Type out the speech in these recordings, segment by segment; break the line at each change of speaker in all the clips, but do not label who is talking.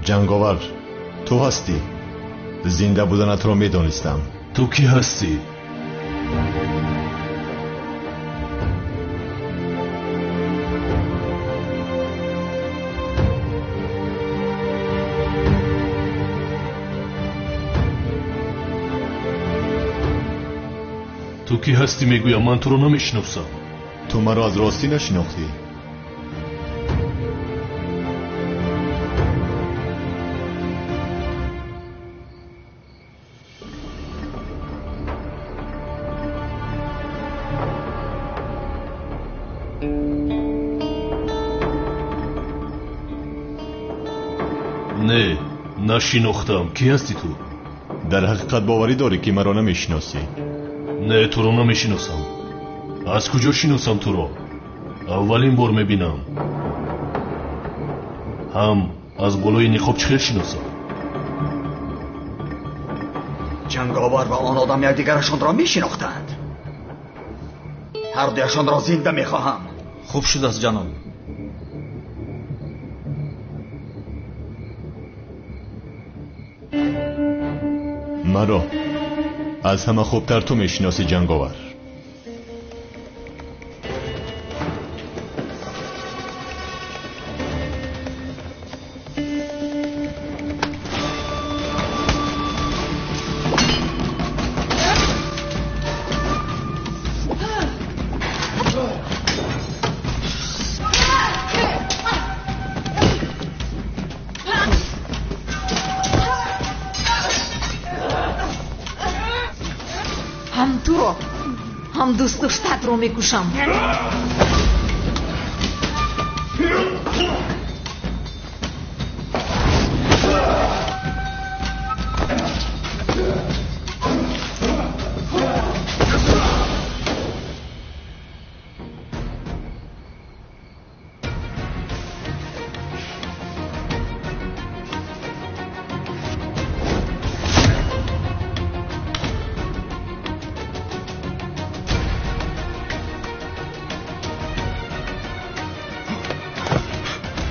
جنگاور، تو هستی؟ زنده بودنت را میدانستم.
تو کی هستی؟ تو کی هستی میگویم، من تو رو نمیشناسم.
تو مرا از راستی نشناختی؟
نه، نشناختم. کی هستی تو؟
در حقیقت باوری داری که مرا نمیشناسی؟
نه، تو رو نمیشناسم. از کجا شناسم تو رو؟ اولین بار میبینم. هم از بالای نقاب چخیر شناسم.
جنگاور و آن آدم یکدیگرشان را میشناختند. هر دویشان را زنده میخواهم.
خوب شد است جناب.
مرا از همه خوبتر تو میشناسی جنگاور.
هم تو رو هم دوست داشتت رو میکشم.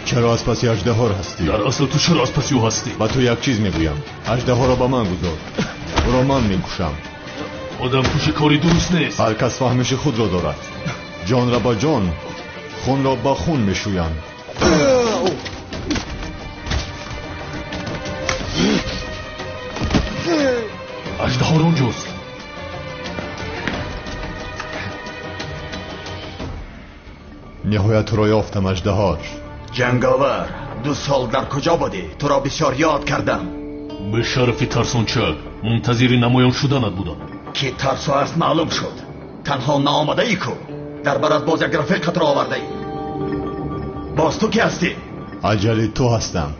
چرا از پسی اژدها هستی؟
در اصل تو چرا از پسی او هستی؟
با تو یک چیز میگویم، اژدها را با من گذار. او را من میکشم.
آدم کشی کاری درست نیست.
هر کس فهمش خود را دارد. جان را با جان، خون را با خون میشویند.
اژدها اونجاست.
نهایت تو را یافتم اژدها.
جنگاور، 2 سال در کجا بودی؟ تو را بسیار یاد کردم.
به شرف ترسانچه منتظر نمایان شدنت بودم.
که ترسو است معلوم شد. تنها نامده ای کو در برات باز یک رفیقت را آورده ای. باز تو کی هستی؟
اجل تو هستم.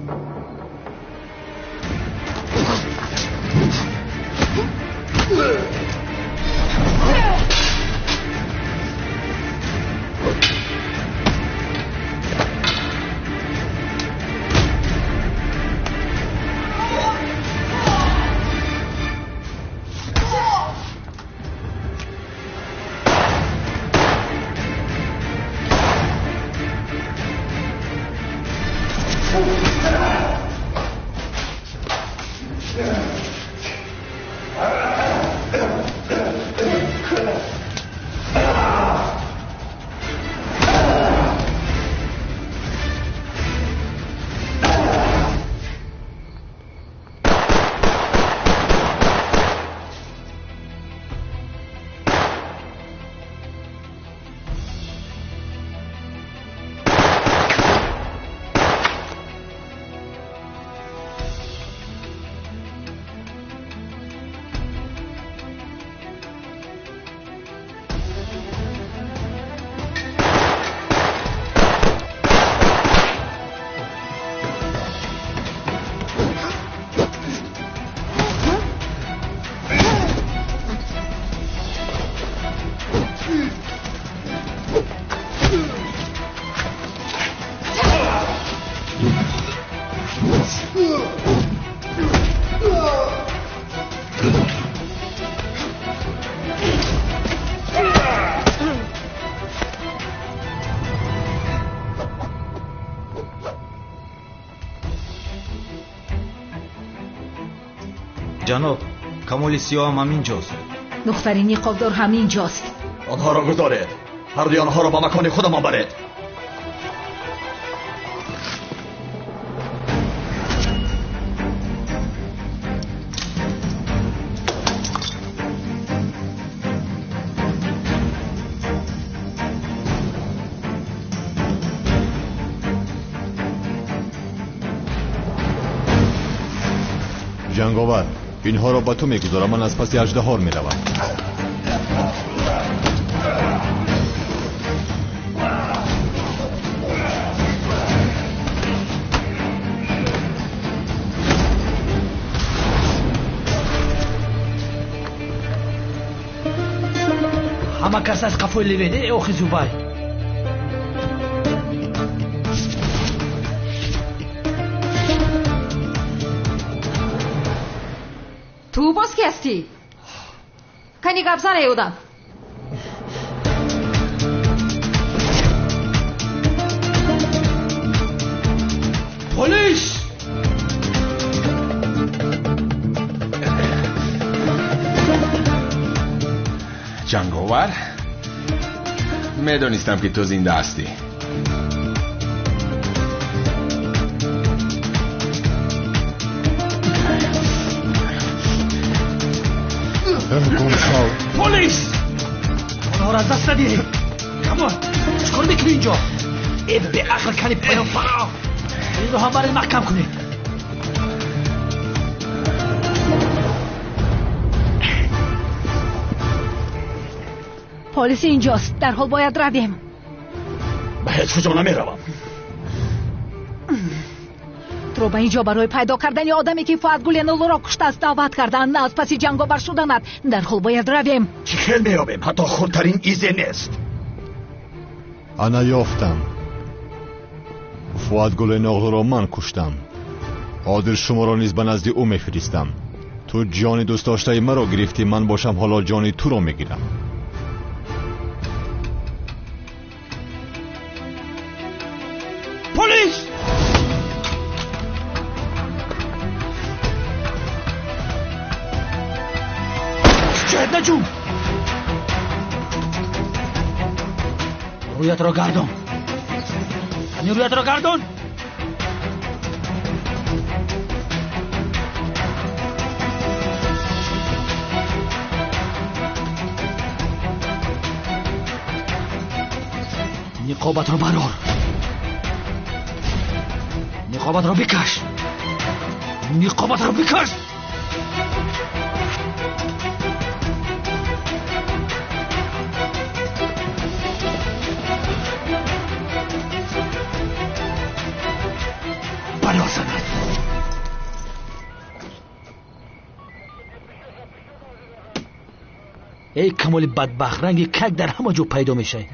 جناب کمال سیاه هم اینجاست.
دختر نقابدار هم اینجاست.
آنها را گذارید. هر دوی آنها را به مکان خودمان برید.
جنگاور اینها را به تو میگذارم. من از پس اژدها میروم.
همه کس از قفوی لیویده اوخی زوبای.
تو باز کی هستی؟ کنی گپ زنه یودم.
پلیس!
جنگاور میدونستم که تو زنده هستی.
پلیس! اونها را از دست ندید. کمان چکار میکنی اینجا؟ ای به عقل کنی پایان فرا. این رو هم برای محکم کنید.
پلیس اینجاست. در حال باید رویم.
به هیچ کجا نمیروم.
تو به اینجا برای پیدا کردن آدمی که فقط گلینولو را کشته است دعوت کردن، نه از پس جنگاور شدنت. در حال باید رویم.
چی خیل میابیم؟ حتی خودترین ایزه نیست.
انا یافتم. فؤاد گلینولو را من کشتم. عادل شما را نیز به نزد او میفرستم. تو جان دوست داشته مرا گرفتی، من باشم حالا جان تو را میگیرم.
پلیس! شاید نجوم! رویت را گردان. رویت را گردان. نقابت را برار. نقابت را بکش. نقابت را بکش. بلازند. ای کمال بدبخت، رنگ کک در همه جا پیدا میشه.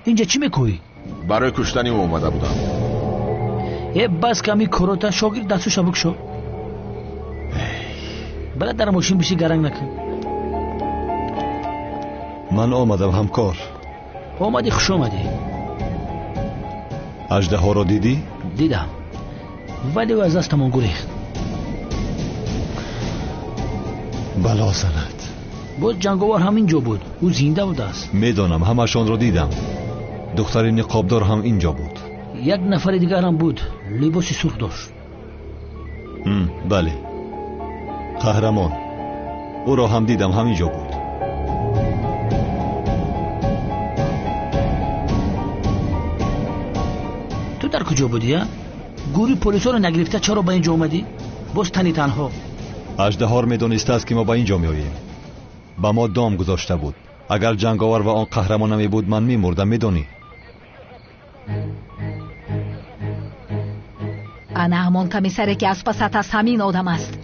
اینجا چی میکنی؟
برای کشتنی او اومده بودم.
یه بس کمی کروتا شاگرد دستو شبک شو. بلد در ماشین بشی گرنگ نکن.
من آمدم همکار.
آمدی خوش آمدی.
اژدها را دیدی؟
دیدم ولی او از دستمان گریخت.
بلا زند.
باز جنگاور همینجا بود. او زنده بود است.
میدانم، همشان را دیدم. دختر نقابدار هم اینجا بود.
یک نفر دیگر هم بود، لباس سرخ داشت.
بله، قهرمان. او را هم دیدم، همینجا بود.
تو در کجا بودی ها؟ گوری پلیسا رو نگرفته چرا با اینجا اومدی؟ باز تنی تنها.
اژدها میدونسته است که ما با اینجا میآییم. با ما دام گذاشته بود. اگر جنگاور و آن قهرمان نمی بود من میمردم، میدونی؟
انا همان کمیسره که از پست از همین آدم است.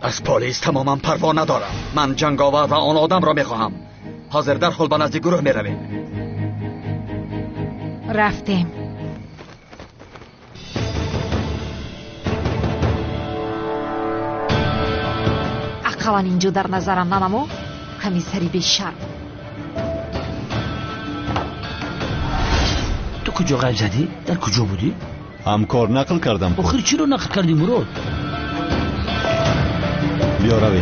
از پلیس تماما پروا ندارم. من جنگاور و آن آدم را میخواهم. حاضر در حال به نزد گروه میرویم.
رفتیم. اقلا اینجا در نظرم ننمو. کمیسری بیشرم.
تو کجا غیب زدی؟ در کجا بودی؟
همکار نقل کردم.
آخر چی رو نقل کردی مراد؟
بیا روی.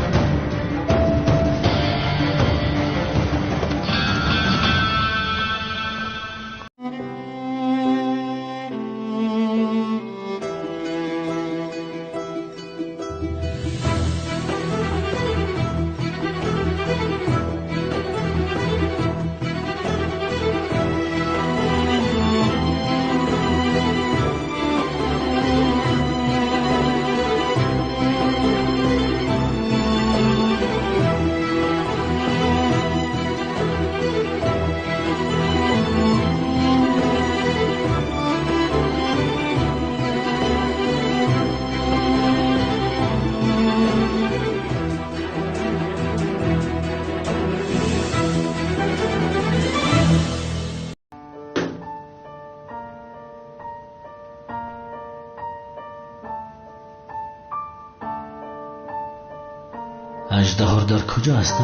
اژدها در کجا است؟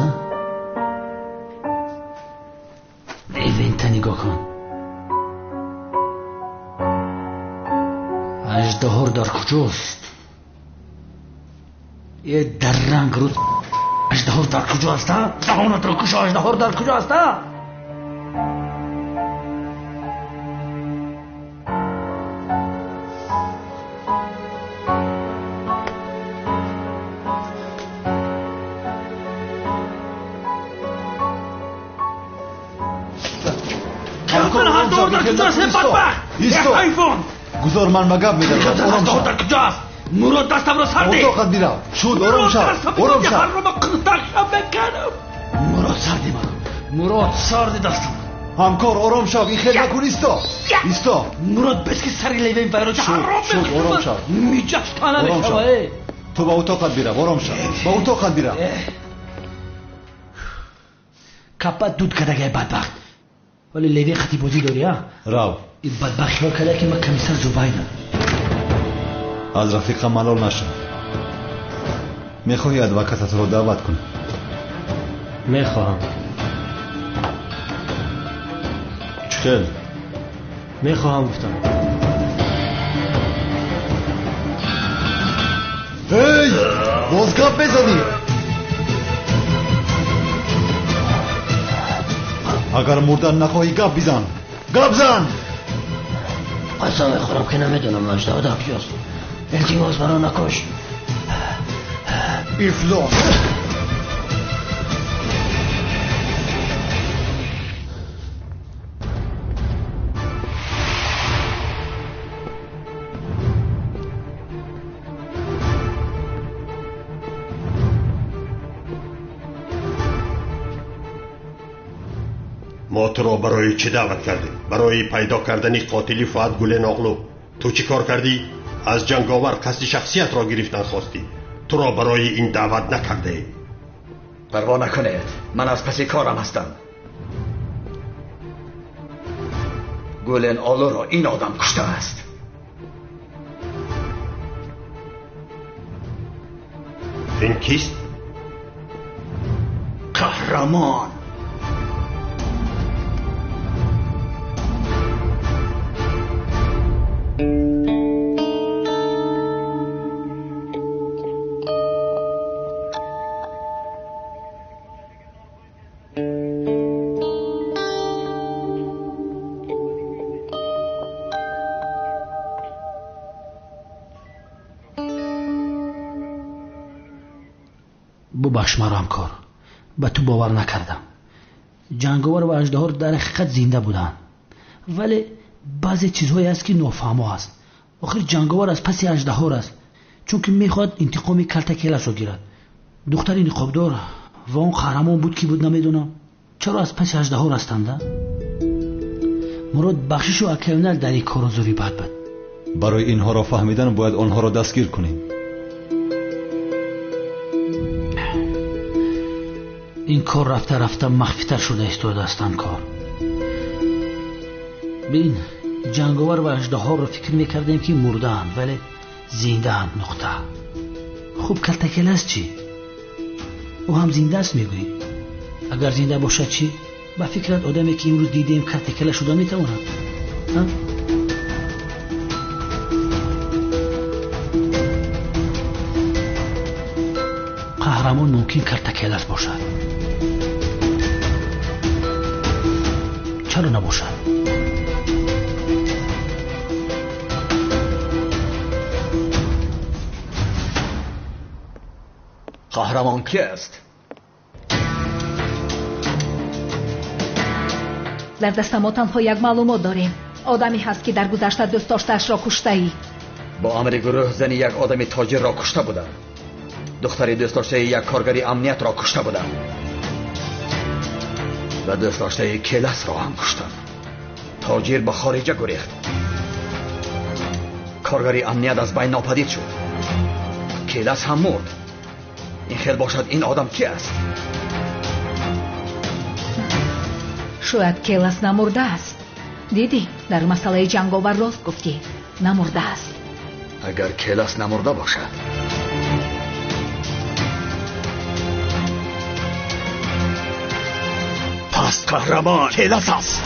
ایونت نگاه کن. اژدها در کجاست؟ یه در رنگ رو اژدها در کجا است؟ جهان در کجا اژدها در کجا است؟
گذار من مگب میدم.
آرام شو. در کجاست؟ مراد دستم رو سردی.
اتاقت میرم. شد آرام شو. آرام شو.
مراد سردی من. مراد سردی دستم.
همکار آرام شو. این خیلی نکن. ایستا.
مراد بس که سری لیوه این فیروز
شد آرام شو.
میجاش تانه نشوه.
تو با اتاقت میرم. آرام شو. با اتاقت میرم.
کپت دود کدگه بدبخت. ولی لیوه خطی بازی داری ها؟
راو.
این بدبخت خیال کده که من کمیسر زبایدم.
از رفیقم ملال نشم. میخواهی ادوکاتت رو دعوت کنی؟
میخواهم.
چخیل؟
میخواهم گفتم.
هی! باز گپ بزنی! اگر مردن نخواهی گپ بزن. گپ زن!
قسم میخورم که نمیدونم اژدها در کجاست. التماس برا نکش.
افلاس.
ما تو را برای چه دعوت کردیم؟ برای پیدا کردن قاتلی فؤاد گل ناغلو. تو چی کار کردی؟ از جنگاور قصد شخصیت را گرفتن خواستی. تو را برای این دعوت نکرده ایم.
پروا نکنید، من از پس کارم هستم. گل آلو را این آدم کشته است.
این کیست؟
قهرمان.
ببخش مرا همکار. به تو باور نکردم. جنگاور و اژدها در حقیقت زنده بودن، ولی بعضی چیزهایی هست که نافهمه است. آخر جنگاور از پس اژدها است، چون که میخواد انتقام کلتکیلش رو گیرد. دختر نقابدار و اون قهرمان بود که بود نمیدونم. چرا از پس اژدها هستند؟ مراد بخشش و اکیونل در این کار زوری بد بود.
برای اینها را فهمیدن باید آنها را دستگیر کنیم.
این کار رفته رفته مخفی‌تر شده ایستاده است. کار ببین، جنگاور و اژدها رو فکر میکردیم که مردن، ولی زنده هم. نقطه. خوب کلتکل است چی؟ او هم زنده است میگویی. اگر زنده باشد چی؟ با فکرت آدمی که امروز دیدیم کلتکل شده میتواند؟ قهرمان ممکن کرتکیلس باشد. چرا نباشد؟
قهرمان کی است؟
در دست ما تنها یک معلومات داریم. آدمی هست که در گذشته دوست داشته‌اش را کشته.
با امر گروه زنی یک آدم تاجر را کشته بوده. دختری دوست داشته یک کارگری امنیت را کشته بوده و دوست داشته کیلس را هم کشته. تاجر به خارجه گریخت. کارگری امنیت از بین ناپدید شد. کیلس هم مرد. این خیلی باشد این آدم کی است؟
شاید کیلس نمرده است. دیدی در مسئله جنگاور راست گفتی، نمرده است.
اگر کیلس نمرده باشد پس قهرمان کیلس است.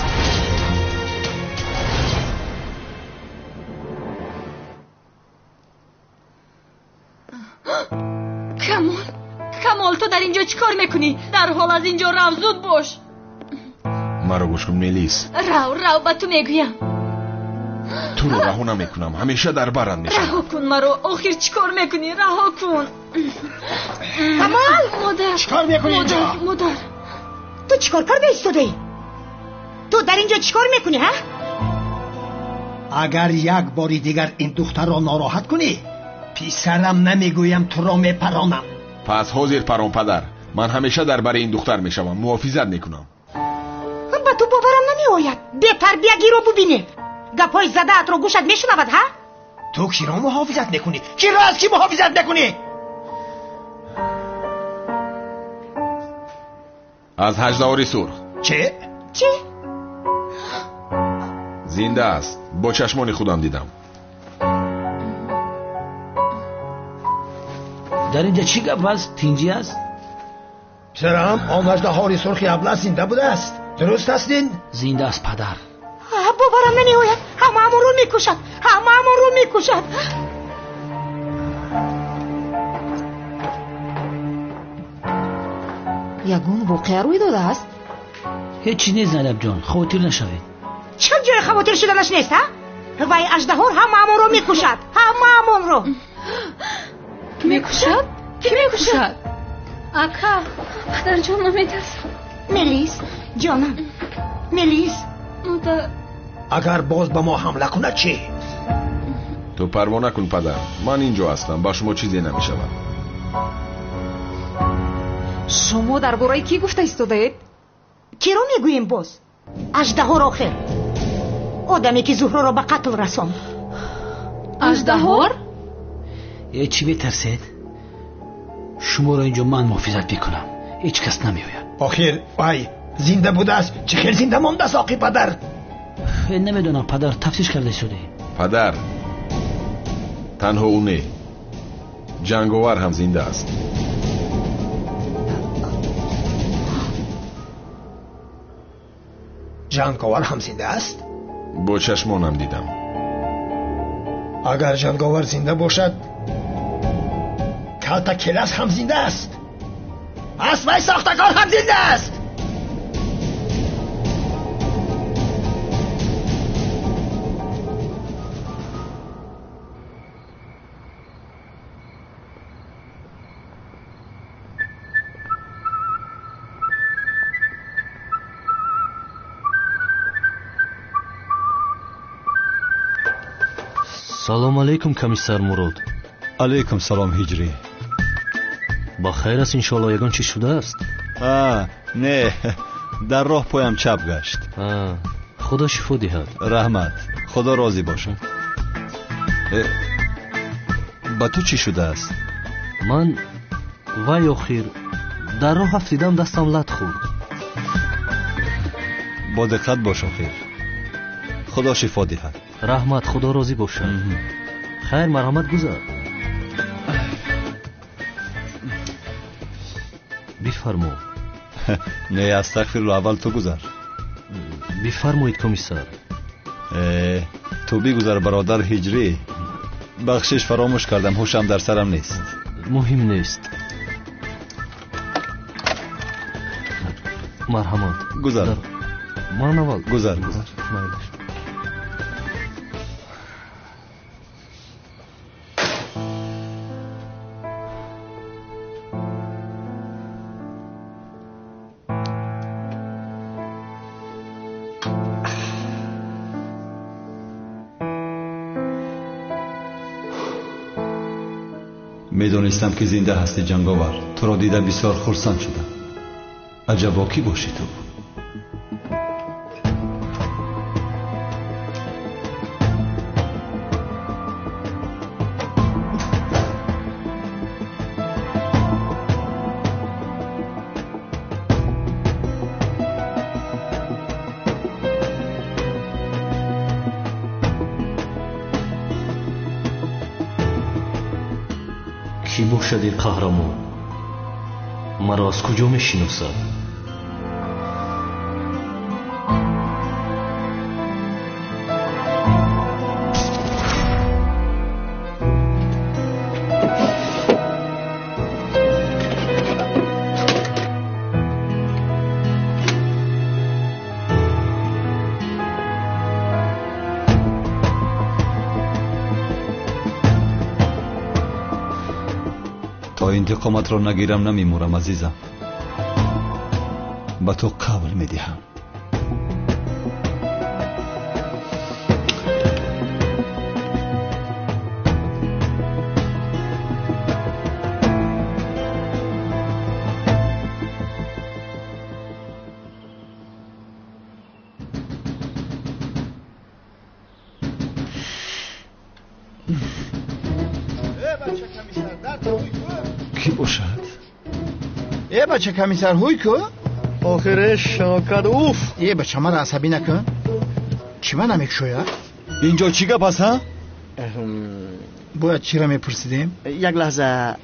کمال تو در اینجا چی کار میکنی؟ در حال از اینجا رو زود باش.
مرا گوش کن میلیس.
رو با تو میگویم.
تو رو رها نمیکنم، همیشه در برند میشم.
رها کن مرا، آخر چی کار میکنی؟ رها کن.
کمال
مادر
چی کار میکنی اینجا؟
مادر
تو چی کار کرده ایستاده؟ تو در اینجا چی کار میکنی ها؟
اگر یک باری دیگر این دختر را ناراحت کنی پسرم نمیگویم تو را میپرانم.
پس حاضر پرام پدر، من همیشه در بر این دختر میشوم، محافظت میکنم.
با تو باورم نمیآید. بهتر بیا گیرو ببینی. گپای زده‌ات رو گوشت میشنود ها؟
تو کی را محافظت میکنی؟ کی را از کی محافظت میکنی؟
از هجدهاری سرخ.
چه؟
زنده است، با چشمان خودم دیدم.
در اینجا چی گپ است؟ تینجی است؟
پسرم آن اژدهای سرخی ابله زنده بوده است. درست هستین؟
زنده است پدر.
باورم نمیآید. همه رو میکشد. یگون واقعه روی داده است؟
هیچی نیست زینب جان، خاطر نشوید.
چه جای خاطر شدنش نیست ها؟ وای اژدها همه رو میکشد. همه رو
میکشد؟ کی میکشد؟ اکا پدر جان نمیترسم.
ملیس جانم، ملیس.
مادر
اگر باز به ما حمله کنه چی؟
تو پروا نکن پدر، من اینجا هستم، با شما چیزی نمیشود.
شما درباره کی گفته ایستادید؟
کی رو میگوییم باز؟ اژدها آخر، آدمی که زهره را به قتل رساند.
اژدها؟
چی بترسید؟ شما را اینجا من محافظت میکنم، هیچ کس نمیآید.
آخر وای زنده بوده است، چه خیلی زنده مانده است آقی پدر؟
نمیدونم پدر، تفتیش کرده شده.
پدر تنها او نه، جنگاور هم زنده است.
جنگاور هم زنده است؟
با چشمانم دیدم.
اگر جنگاور زنده باشد کرتکیلس هم زنده است. اسبای ساختکار هم زنده است.
سلام علیکم کمیسر مراد.
علیکم سلام هجری.
با خیر است انشالله. یگان چی شده است؟
نه، در راه پایم چپ گشت.
خدا شفا دهد.
رحمت، خدا راضی باشد. با تو چی شده است؟
من وای آخر در راه افتیدم، دستم لط خورد.
با دقت باش آخر، خدا شفا دهد.
رحمت، خدا راضی باشد. خیر مرحمت گذار. بفرمو.
نه استغفرالله، اول تو گذر.
بفرمایید کمیسر.
تو بگذر برادر هجری. بخشش فراموش کردم، هوشم در سرم نیست.
مهم نیست. марҳамат.
Гузар.
Ман аввал
Гузар.
Майлаш.
میدونستم که زنده هستی جنگاور. تو را دیدم بسیار خرسند شدم. عجبا کی باشی تو؟
کی باشد این قهرمان؟ مرا از کجا میشناسد؟
تا انتقامت را نگیرم نمیمورم عزیزم. به تو قول میدهم. کی باشد؟
ای بچه کمیسر هوی که؟
آخرش شاکد اوف.
ای بچه مرا عصبی نکن. چی من نمیک شوید؟
اینجا چی گپ است ها؟
باید چی را میپرسیدیم؟
یک لحظه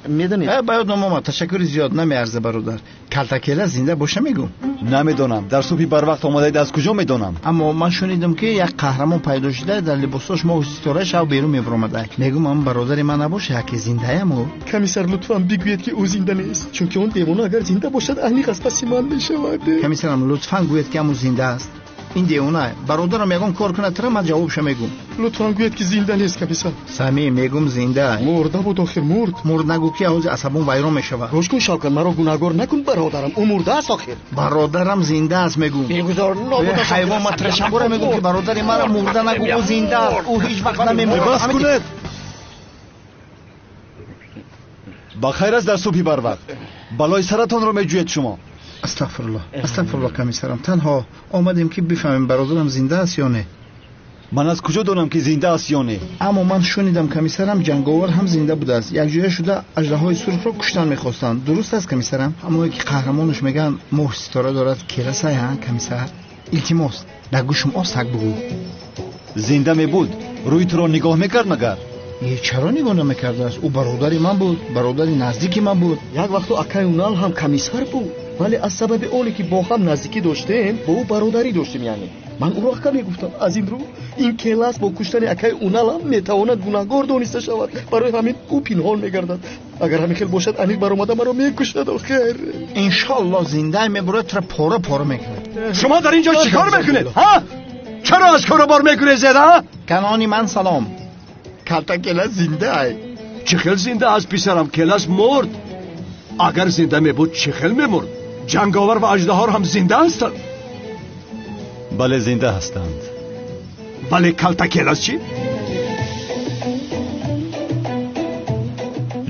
میدونید؟
باید نماما تشکر زیاد نمیارزه برادر. کلتکیله زنده باشه میگم.
نمیدونم. در صبحی بر وقت آمده از کجا میدونم؟
اما من شنیدم که یک قهرمان پیدا شده در لباساش ما ستاره شو بیرون میبرمده. میگم من برادر من نباشه که زنده ام.
کمیسر لطفا بگویید که او زنده نیست، چون که اون دیوانه اگر زنده باشد اهلی از پس من میشود.
کمیسرم لطفا گویید که او زنده است. این دیوانه برادرم میگم کار کنه ترا من جوابش میگم.
لطفا گویید که زنده نیست کمیسر.
سمی میگم زنده.
مرده بود آخر مرد
نگو که اوز عصبون ویران میشود.
روش کن شاکر مرا گناهگار نکن برادرم. او مرده است آخر.
برادرم زنده است میگم.
میگذار نابود
حیوان مترشم میگم که برادر مرا مرده نگو او زنده است. او هیچ وقت نمیمرد.
بس کنید. بخیر است در صبحی بر وقت. بلای سرتان را میجوید شما.
استغفرالله کمیسرم. تنها آمدیم که بفهمیم برادرم زنده است یا نه.
من از کجا دانم که زنده است یا نه؟
اما من شنیدم کمیسرم جنگاور هم زنده بوده است. یک جای شده اژدهای سرخ را کشتن میخواستند. درست است کمیسرم؟ همونایی که قهرمانش میگن مهر ستاره دارد کلاسای ها کمیسر. التماس نگو شما سگ بگو.
زنده می بود. روی تو را نگاه میکرد مگر؟
چرا نگاه نمیکرده است؟ او برادری من بود. برادری نزدیکی من بود.
یک وقت اکای اونال هم کمیسر بود، ولی از سبب اونی که با هم نزدیکی داشتیم با او برادری داشتیم. یعنی من او را اکا میگفتم. از این رو این کلاس با کشتن اکای اونال هم میتواند گناهگار دانسته شود. برای همین او پنهان میگردد. اگر همین خیل باشد انیق برآمده مرا میکشد. آخر
انشالله زنده میبرد تر پاره میکنه.
شما در اینجا چیکار میکنید ها؟ چرا از کار بار میکنید ها؟
کنانی من سلام. کلتا کلاس زنده ای.
چه خیل زنده از پسرم؟ کلاس مرد. اگر زنده می بود چه خیل می مرد؟ جنگاور و اژدها هم زنده هستند.
بله زنده هستند.
بله کلتا کلاس چی؟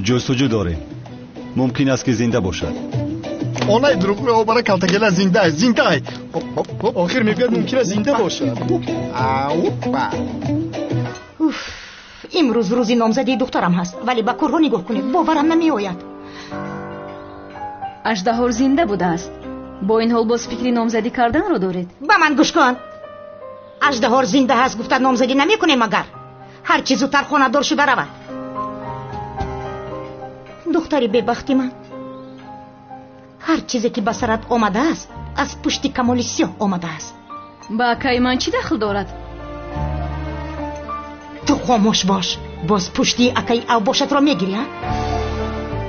جستجو داریم. ممکن است که زنده باشد.
اونای دروغ رو برای کلتا کلاس زنده است. زنده ای.
آخر میگوید ممکن است زنده باشد.
امروز روزی نامزدی دخترم هست، ولی با کارها نگاه کنید باورم نمی آید.
اژدها زنده بوده است. با این حال باز فکری نامزدی کردن رو دارید؟
با من گوش کن. اژدها زنده هست گفتن نامزدی نمی کنه مگر هر چیز زودتر خانه دار شده رود. دختری ببختی من، هر چیزی که به سرت آمده است از پشت کمال سیاه آمده است.
با اکای من چی دخل دارد؟
تو خاموش باش. باز پشتی اکای او باشد را میگیری ها؟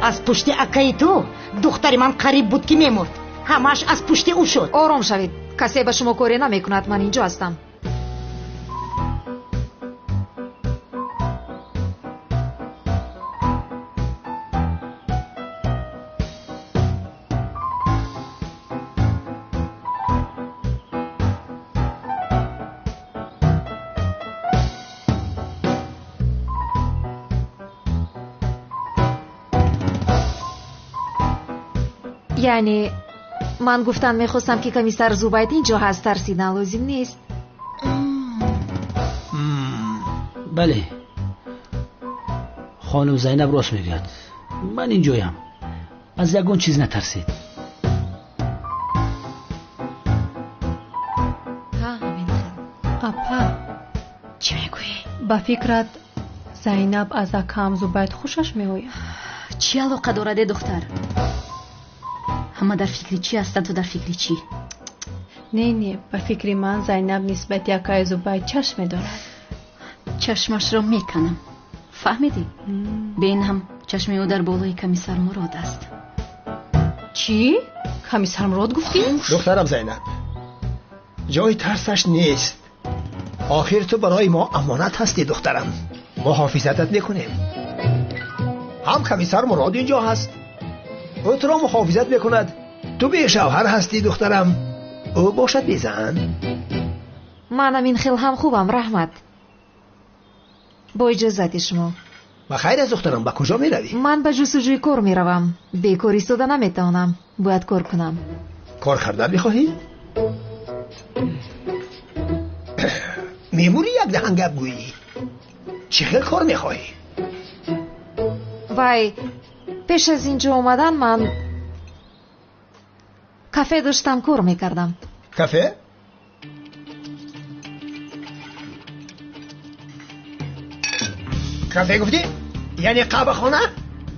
از پشتی اکای تو دختری من قریب بود که میمرد. همش از پشت او شد.
آرام شوید، کسی به شما کاری نمیکند. من اینجا هستم. یعنی من گفتن میخواستم که کمیسر زوبید اینجا هست، ترسیدن لازم نیست.
بله خانم زینب راست میگه، من اینجایم، از یگان چیز نترسید.
اپا
چی میگویی؟
با فکرت زینب از اکام زوبید خوشش میآید؟
چی علاقه دارد دختر؟ همه در فکری چی هستن، تو در فکری چی؟
نه با فکری من زینب نسبت اکای زوبید چشم دارد.
چشمش را میکنم، فهمیدی؟ بین هم چشم او در بالای کمیسر مراد است.
چی؟ کمیسر مراد گفتی؟
دخترم زینب، جای ترسش نیست. آخر تو برای ما امانت هستی دخترم، محافظتت میکنیم. هم کمیسر مراد اینجا هست، او تو را محافظت میکند. تو به شوهر هستی دخترم، او باشد بیزن.
منم این خیل هم خوبم رحمت. با اجازت شما.
بخیر از دخترم، با کجا می روی؟
من به جستجوی کار می روم. بیکار ایستاده نمیتوانم، باید کار کنم.
کار کردن میخواهی؟ میمونی یک دهن گپ گویی. چه خیل کار میخواهی؟
وای پیش از اینجا اومدن من کافه داشتم کار میکردم.
کافه؟ کافه گفتی؟ یعنی قهوه خانه؟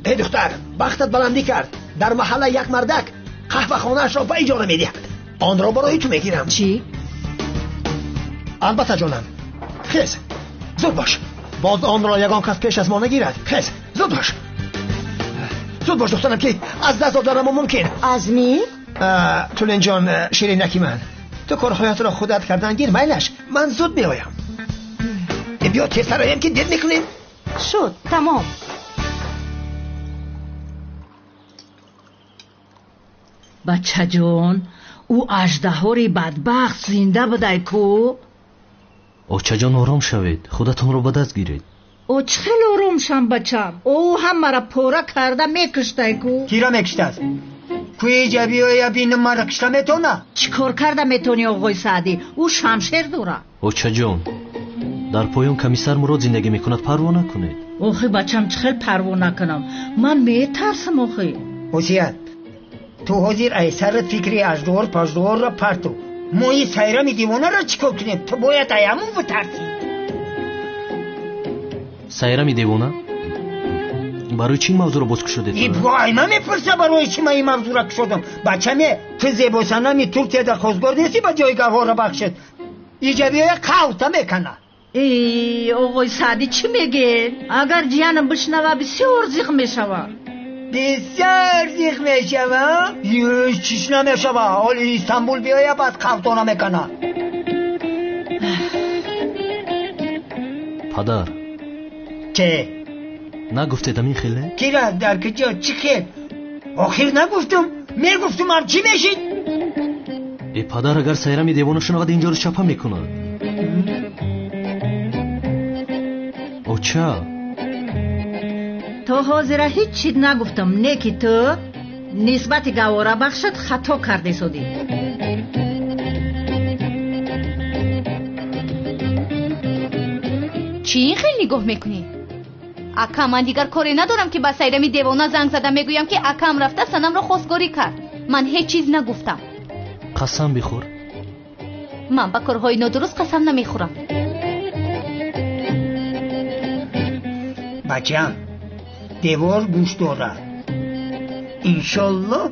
ای دختر بختت بلندی کرد. در محله یک مردک قهوه خانه اش را به اجاره میدهد. آن را برای تو میگیرم.
چی؟
البته جانم. خیز زود باش، باز آن را یگان کس پیش از ما نگیرد. خیز زود باش، زود باش دخترم که از دست دادن ما ممکن.
عزمی؟
تولین جان شیرینکی من، تو کارهایت را خودت کردن گیر میلش، من زود میایم. بیا تیر سرایم که دید میکنیم.
شد تمام.
بچه جان او اژدهاری بدبخت زنده بوده کو؟
آچه جان آرام شوید، خودتون رو به دست گیرید.
او چخیل آرام شم بچم، او هم مرا پورا کرده میکشته کو؟
کی را میکشته است؟ کوی جبی یا بین مرا کشته میتونه؟
چیکار کرده میتونی آقای سعدی؟ او شمشیر داره.
آچه جان در پایان کمیسر مراد زندگی میکند، پروا نکنید.
آخی بچم چخیل پروا نکنم، من میترسم آخی.
حسیت تو حاضر ای سرت فکری اجدور پجدور را پرتو. ما این سیرمی دیوانه را چیکار کنیم؟ تو باید ایمون بترسی.
سیرمی دیوانه؟ برای چی این موضوع را باز کشیدید؟
ای بای من میپرسه برای چی من این موضوع را کشیدم. بچه تو زیباسنمی ترکیه در خوزگار نیستی به جایگاه ها را بخشید. ایجابی های قوطه میکنه.
ای آقای سعدی چی میگه؟ اگر جیانم بشنوه بسیار زیغ میشوه.
بسیار زیغ میشوه؟ یه چیش نمیشوه. حال استانبول بیایه بعد قوطه نمیکنه.
پدر
چه؟
نگفتیدم این خیله؟
کی را در کجا چی خیل؟ آخر نگفتم. میگفتم هم چی میشید؟
ای پدر اگر سیرمی دیوانه شنود اینجا رو چپه میکند. او چه؟
تو حاضره هیچ چیز نگفتم نه که تو نسبت گواره بخشت خطا کرده سودی.
چی این خیلی نگاه میکنی؟ اکا من دیگر کاری ندارم که با سیرمی دیوانه زنگ زدم میگویم که اکام رفته سنم را خواستگاری کرد. من هیچ چیز نگفتم.
قسم بخور.
من با کارهای نادرست قسم نمیخورم.
بچم دیوار گوش داره. انشالله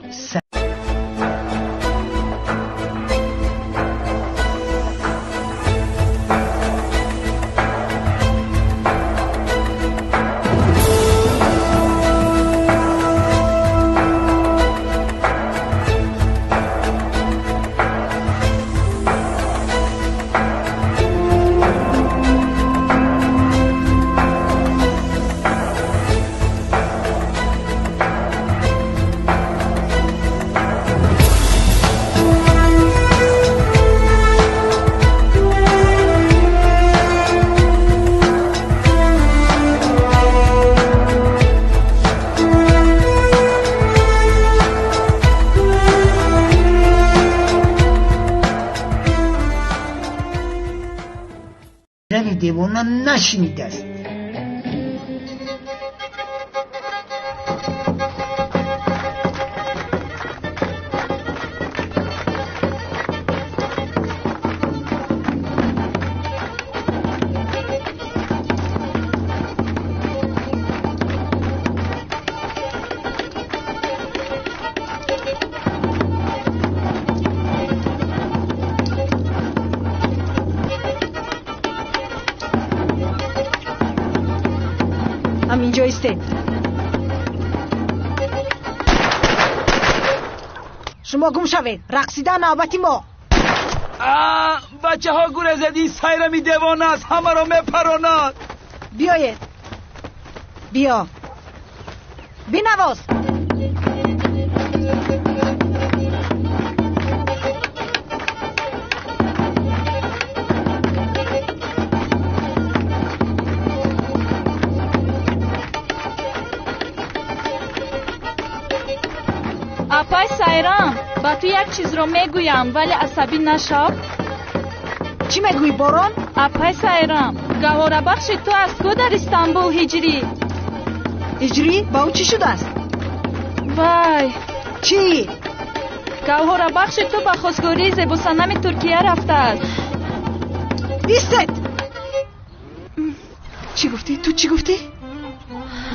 دیوانه نشنیده است.
همینجا ایستید. شما گم شوید. رقصیدن نوبتی ما.
بچه ها گوره زدی سایرمی دیوانه است، همه رو میپراند.
بیایید. بیا بینواز.
اپای سایرام، با تو یک چیز رو میگویم ولی عصبی نشو.
چی میگویی باران؟
اپای سایرام، گواره بخش تو از کو در استانبول هجری؟
هجری؟ با او چی شده است؟
وای
چی؟
گواره بخش تو با خواستگاری زیب صنم ترکیه رفته است.
ایستید. چی گفتی؟ تو چی گفتی؟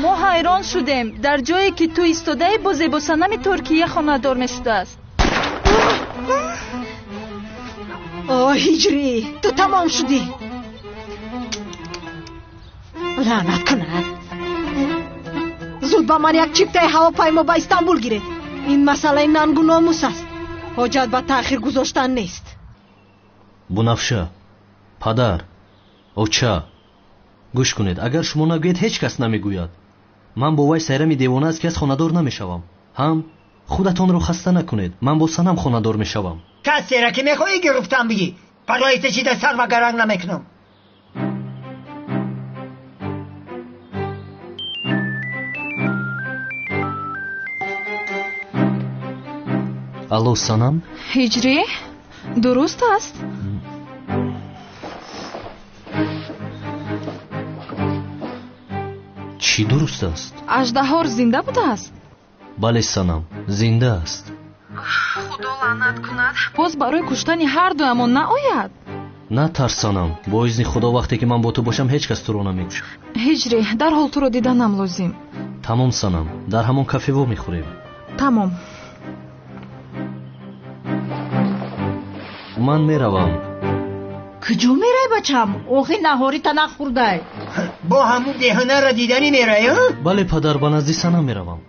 ما حیران شدیم در جایی که تو ایستاده با زیب صنم ترکیه خانه‌دار میشده است.
هجری تو تمام شدی. لعنت کند. زود با من یک چیپتای هواپیما با استانبول گیرید. این مسئله ننگ و ناموس است. حاجت به تأخیر گذاشتن نیست.
بنفشه، پدر، اوچه، گوش کنید. اگر شما نگوید هیچ کس نمیگوید. من با وی سیرمی دیوانه است که از خانه‌دار نمیشوم. هم خودتان رو خسته نکنید. من با سنم خانه‌دار میشوم.
کسی را که میخوایی گرفتم بگی. برای تشید سر و گرنگ نمیکنم.
الو سنم؟
هجری؟ درست است؟
چی درست است؟
اژدها زنده بوده است.
بله سنم، زنده است.
خدا لعنت کند. باز برای کشتن هر دویمان نآید.
نه ترسانم. با اذن خدا وقتی که من با تو باشم هیچ کس تو رو نمیکشد.
هجری، در حال تو رو دیدنم لازم.
تمام سنم، در همون کافه وا میخوریم.
تمام.
من میروم.
کجا میره بچم؟ اوخی نهاری تا نخورده.
با همون دهنه را دیدنی میره؟
بله پدر، با نزدی سنم میروم.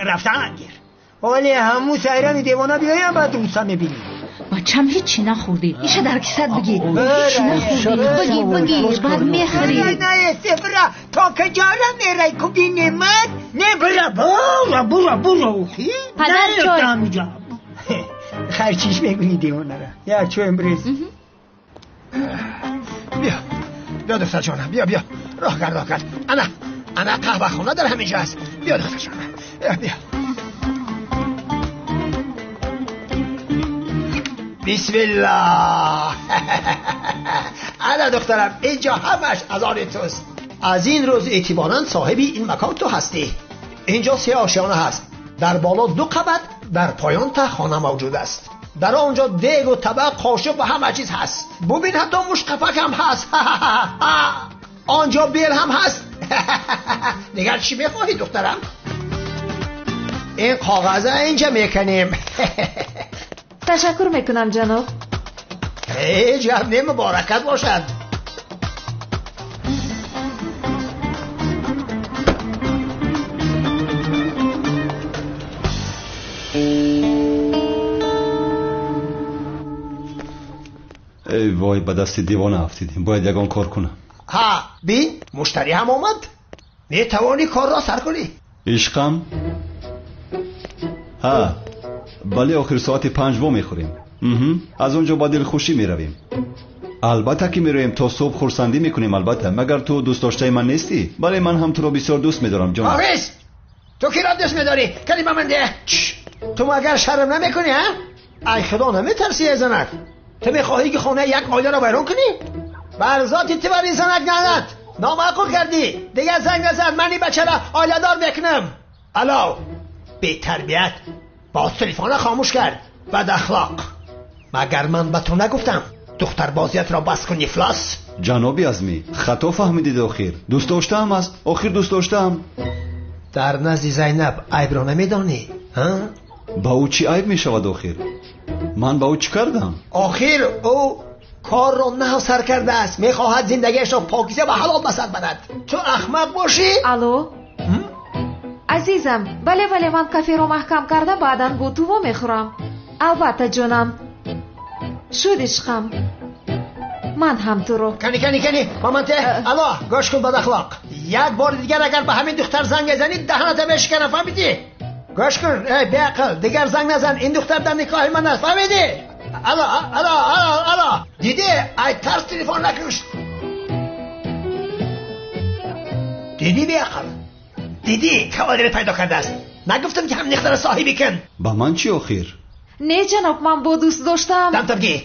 رفتن گیر. ولی همون سایران دیوانه بیایم بعد دوستا میبینی.
بچم هیچی نخوردی. ایشه در کسد بگی.
بگی
بعد میخری.
نه سفره تا کجا را میره کبی نمت؟ نه برا اوخی.
پدر چای.
خرچیش بگونی دیوانه را. یا چو امروز. بیا دختر جانم، بیا راه کرد. انا قهوه خونه در همینجا هست. بیا دختر جانم، بیا. بسم الله. انا دخترم، اینجا همش از آن توست. از این روز اعتباراً صاحبی این مکان تو هستی. اینجا 3 آشیانه هست. در بالا 2 قبت، در پایان تا خانه موجود است. در آنجا دیگ و طبق، قاشق و همه چیز هست. ببین حتی مشقفک هم هست. آنجا بیر هم هست. نگر چی میخواهی دخترم؟ این کاغذه اینجا میکنیم.
تشکر میکنم جناب.
جمعه مبارکت باشد.
ای وای، به دست دیوانه افتیدیم. باید یگان کار کنم.
ها بین، مشتری هم آمد. میتوانی کار را سر کنی.
عشقم؟ ها بله، آخر ساعت 5 میخوریم. از اونجا با دل خوشی میرویم. البته که میرویم تا صبح خورسندی میکنیم. البته مگر تو دوست داشته من نیستی؟ بله من هم تو رو بسیار دوست میدارم جان.
حافظ، تو کی را دوست میداری؟ کلمه من ده. تو مگر شرم نمیکنی ها؟ ای خدا، نمیترسی ازنت؟ تو میخواهی که خانه یک عائله را ویران کنی؟ بر ذات تیواری زنک ننت نامعقول کردی. دیگه زنگ نزن، من این بچه را آیله دار بکنم. الو بی تربیت، با تلفن خاموش کرد. بد اخلاق. مگر من به تو نگفتم دختر بازیت را بس کن افلاس؟
جناب عظمی خطا فهمیدید. آخر دوست داشتم است. آخر دوست داشتم.
در نزد زینب عیب را نمیدانی؟
با او چی عیب می شود؟ آخر من با او چی کردم؟
آخر او کار را نه سر کرده است، میخواهد زندگیش را پاکیزه و حلال بسر بند. تو احمق باشی؟
الو عزیزم، بله من کافی رو محکم کرده بعداً گوتو میخورم. البته جونم. شد عشقم. من هم تو رو
کنی مامانته. الله گوش کن بد اخلاق. یک بار دیگر اگر به همین دختر زنگ بزنی دهنت بشکنم، فهمیدی؟ گوش کن ای بیعقل، دیگر زنگ نزن. این دختر در نکاح من است، فهمیدی؟ الله دیدی؟ ای ترس تلفن نکش. دیدی بیعقل؟ دیدی که آدمی پیدا کرده است؟ نگفتم که هم دختر صاحبی کن.
با من چی آخر؟
نه جناب، من با دوست داشتم.
دم تبگی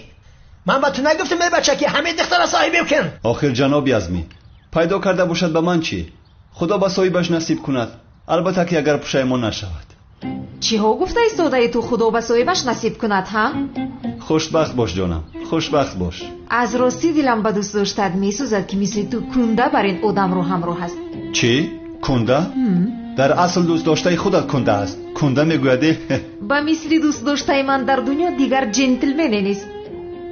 من با تو نگفتم ای بچه که همه دختر صاحبی کن.
آخر جناب عظمی پیدا کرده باشد به من چی؟ خدا با صاحبش نصیب کند. البته که اگر پشیمان نشود.
چی ها گفته ایستاده تو خدا با صاحبش نصیب کند ها؟
خوشبخت باش جانم، خوشبخت باش.
از راستی دلم با دوست داشتد میسوزد که مثل تو کنده بر این آدم رو همراه است.
چی؟ کنده؟ در اصل دوست داشته خودت کنده است. کنده میگویده
با مثل دوست داشته من در دنیا دیگر جنتلمن نیست.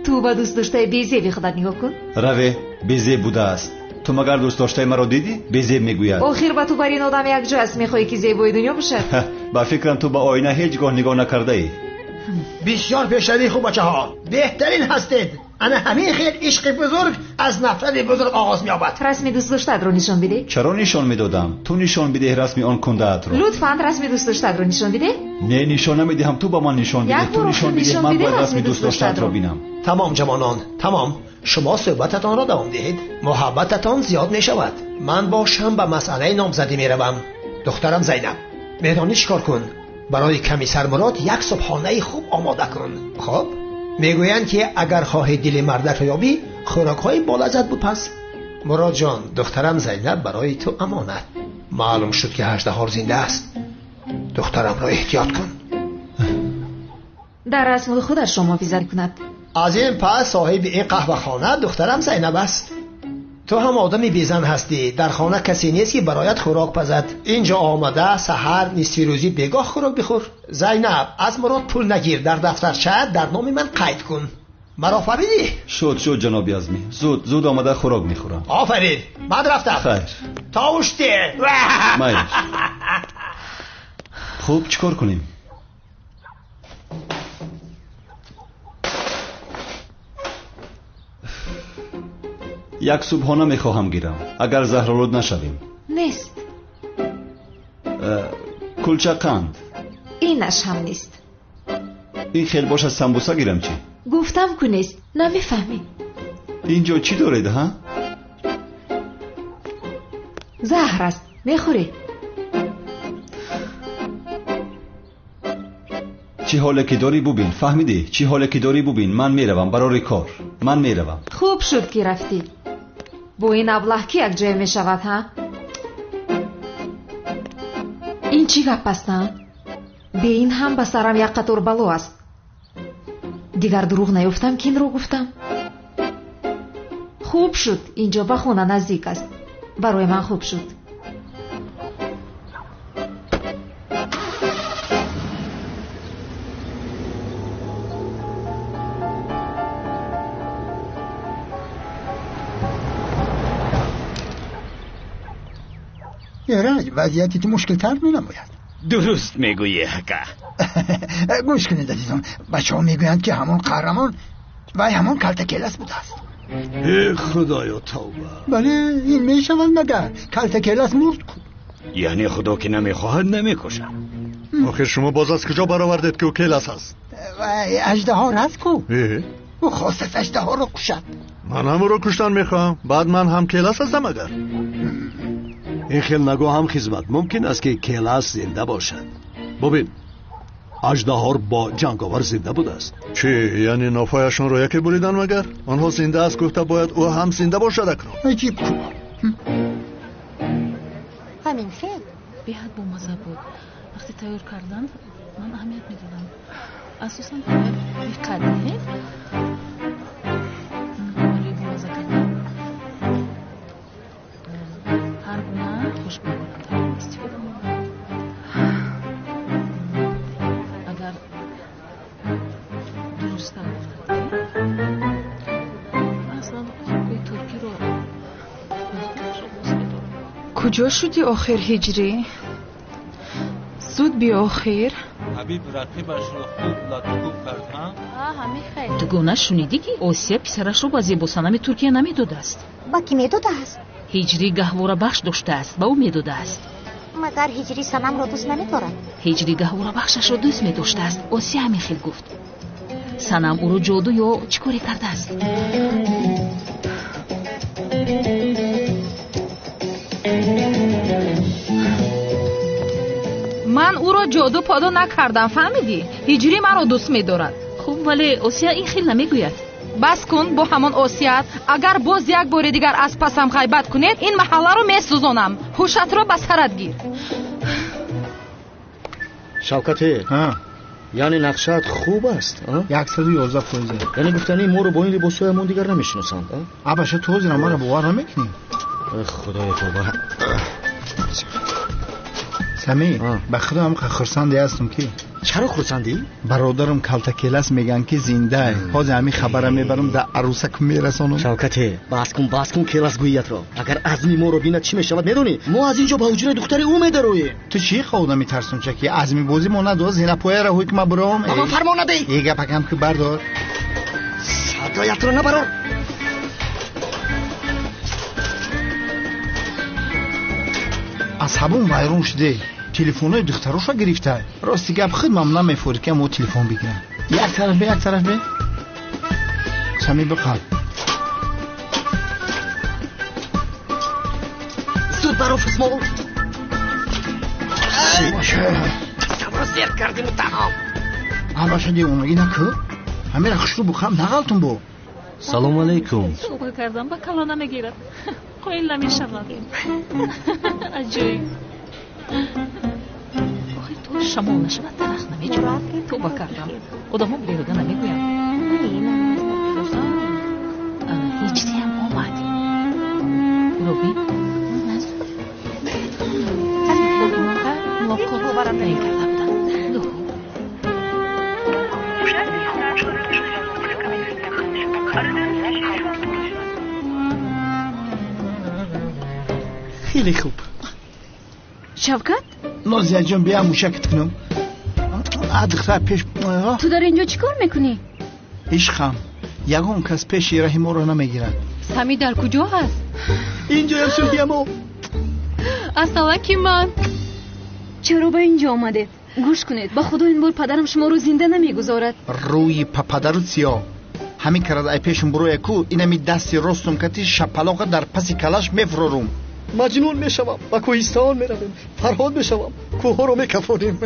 تو با دوست داشته بیزه بی خودت نگاه کن.
روه بیزه بوده است. تو مگر دوست داشته مرا دیدی؟ بیزه میگوید.
آخر با تو بر این آدم یک جا است میخوایی که زیبای دنیا باشد.
با فکرم تو با آینه هیچگاه نگاه نکرده ای.
بسیار پیشروی خوب بچه ها، بهترین هستید. انا همین خیلی عشق بزرگ از نفرت بزرگ آغاز می‌یابد.
رسمی دوست داشتد رو نشان بده.
چرا نشان میدادم؟ تو نشان بده رسمی آن کنده‌ات رو.
لطفاً رسمی دوست داشتد رو نشان بده.
نه نشان نمیدهم، تو با من نشان بده. تو نشان بده، من باید رسمی دوست داشتد رو بینم.
تمام جوانان، تمام. شما صحبتتان را دوام دهید. محبتتان زیاد میشود. من باشم به مسئله نامزدی میروم. دخترم زینب، میدانی چیکار کن؟ برای کمیسر مراد یک صبحانه خوب آماده کن. خب میگویند که اگر خواهی دل مردک را یابی خوراک‌های بالعزت بود. پس مراد جان، دخترم زینب برای تو امانت. معلوم شد که اژدها زنده است. دخترم را احتیاط کن.
در رسم خودش را محافظت کند.
از این پس صاحب این قهوه خانه دخترم زینب است. تو هم آدمی بیزن هستی. در خانه کسی نیست که برایت خوراک پزد. اینجا آمده سحر نصف روزی بگاه خوراک بخور. زینب، از مراد پول نگیر. در دفترچه در نام من قید کن. مرا فهمیدی؟
شد جناب عظمی. زود آمده خوراک میخورم.
آفرین. بعد رفتم.
خیر.
تا اوشتی.
مایش. خوب چیکار کنیم؟ یک صبحانه میخواهم گیرم اگر زهرآلود نشویم.
نیست.
کلچه قند.
اینش هم نیست.
این خیلی باشه سمبوسه گیرم چی؟
گفتم که نیست. نمیفهمی.
اینجا چی دارید ها؟
زهر است. میخوری؟
چی حاله که داری ببین. فهمیدی؟ چی حاله که داری ببین. من میروم برای کار. من میروم.
خوب شد که رفتی. با این ابله که یک جای میشود ها؟ این چی گپ است نه؟ به این هم به سرم یک قطور بلا است. دیگر دروغ نیفتم که این رو گفتم. خوب شد اینجا به خونه نزدیک است. برای من خوب شد.
یارج وضعیتی مشکل تر می نماید.
درست میگویی حقا.
گوش کنید عزیزان، بچه ها میگویند که همون قهرمان و همون کلتکلس بوده است.
ای خدایا توبه.
بله این میشود مگر کلتکلس مرد کن.
یعنی خدا که نمیخواهد نمیکشد.
آخر شما باز از کجا برآوردید که او کلس است؟
اژدها رست کو. او خواست اژدها را کشد.
من هم رو کشتن میخوام. بعد من هم کلس هستم اگر.
این خیلی نگاه هم خدمت ممکن است که کلاس زنده باشد. ببین اژدها با جنگاور زنده بوده است.
چی؟ یعنی نافایشان را یکی بریدن مگر؟ آنها زنده است گفته باید او هم زنده باشد اکرام.
عجیب کو.
همین خیلی
بیاد با مزه بود. وقتی تیار کردن من اهمیت میدادم. اساساً بیقدره ولی با مزه کردن هر گونه خوش بگویم استفاده میکنم. اگر درست گفتم اصلا خوبی ترکی رو
کجا شدی آخر هجری؟ زود بیا آخر.
حبیب رقیبش رو خوب لطفوب کرد ها؟
همین خیلی.
تو گونه شنیدی که آسیا پسرش رو با زیباسنم ترکیه نمیداده است؟
با کی میداده است؟
هجری گهواره بخش داشته است با او میداده است.
مگر هجری سنم را دوست نمیدارد؟
هجری گهواره بخشش را دوست میداشته است. آسیا همین خیلی گفت. سنم او رو جادو یا چیکاری کرده است؟
من او را جادو پادو نکردم فهمیدی؟ هجری من را دوست می‌دارد.
خوب ولی آسیا این خیلی نمیگوید.
بس کن با همان آسیت. اگر باز یک بار دیگر از پسم غیبت کنید این محله رو میسوزانم. هوشت را به سرت گیر.
شوکته یعنی نقشت خوب است
111%.
یعنی گفتنی ما رو با این لباسایمون دیگر نمیشناسند.
اباشه تو زیرا ما رو باور نمیکنی.
خدای توبه.
سمی به خدا هم خرسندی هستم که.
چرا خرسندی؟
برادرم کلتکیلس میگن که زنده حاضر همین خبرم میبرم در عروسک میرسانم.
شوکته بس کن کلاس گویت را. اگر عزمی ما رو بیند چی میشود میدونی؟ ما از اینجا با حجره دختر او میدرویم.
تو چی خود میترسون چکی عزمی بازی ما ندو زینا پویا را حکم برام.
اما فرمان ندهی.
یه گپکم که بردار.
صدایت رو نبرار.
از همون وایرون شده. تلفن‌های دخترش را گرفته. راستی گپ خودم نمیفهمم که ما تلفن بگیرم. یک طرف به. سمی بقال.
زود بر آفیس ما.
باشه.
صبر زیر کردیم تمام.
باشه دی اونگی نکو. همه رخش رو بخوام نقلتون بو.
سلام علیکم.
صبح کردم با کلا نمیگیرد. خیلی نمیشود. عجیب. تو شما نشود درخت نمیجورد تو با کردم آدم ها بیهوده نمیگویم هیچی هم آمد روبی موقع باورم نمیکرده بودم
خیلی خوب.
شوکت
نازیه جان بیا موشکت کنم. دختر پیش
تو داری اینجا چیکار میکنی؟
عشقم یگون کس پیش راه ما رو نمیگیرن.
سمی در کجا هست؟
اینجا هم شدیم ما.
اصلا کی من؟
چرا به اینجا آمده؟ گوش کنید با خدا این بار پدرم شما رو زنده نمیگذارد.
روی پدرت سیاه همین کرد ای پیشم برو یکو اینمی دستی راستم کتی شپلاق در پسی کلاش میفرورم.
مجنون میشوم و کوهستان میرویم. فرهاد میشوم کوه رو میکفونیم.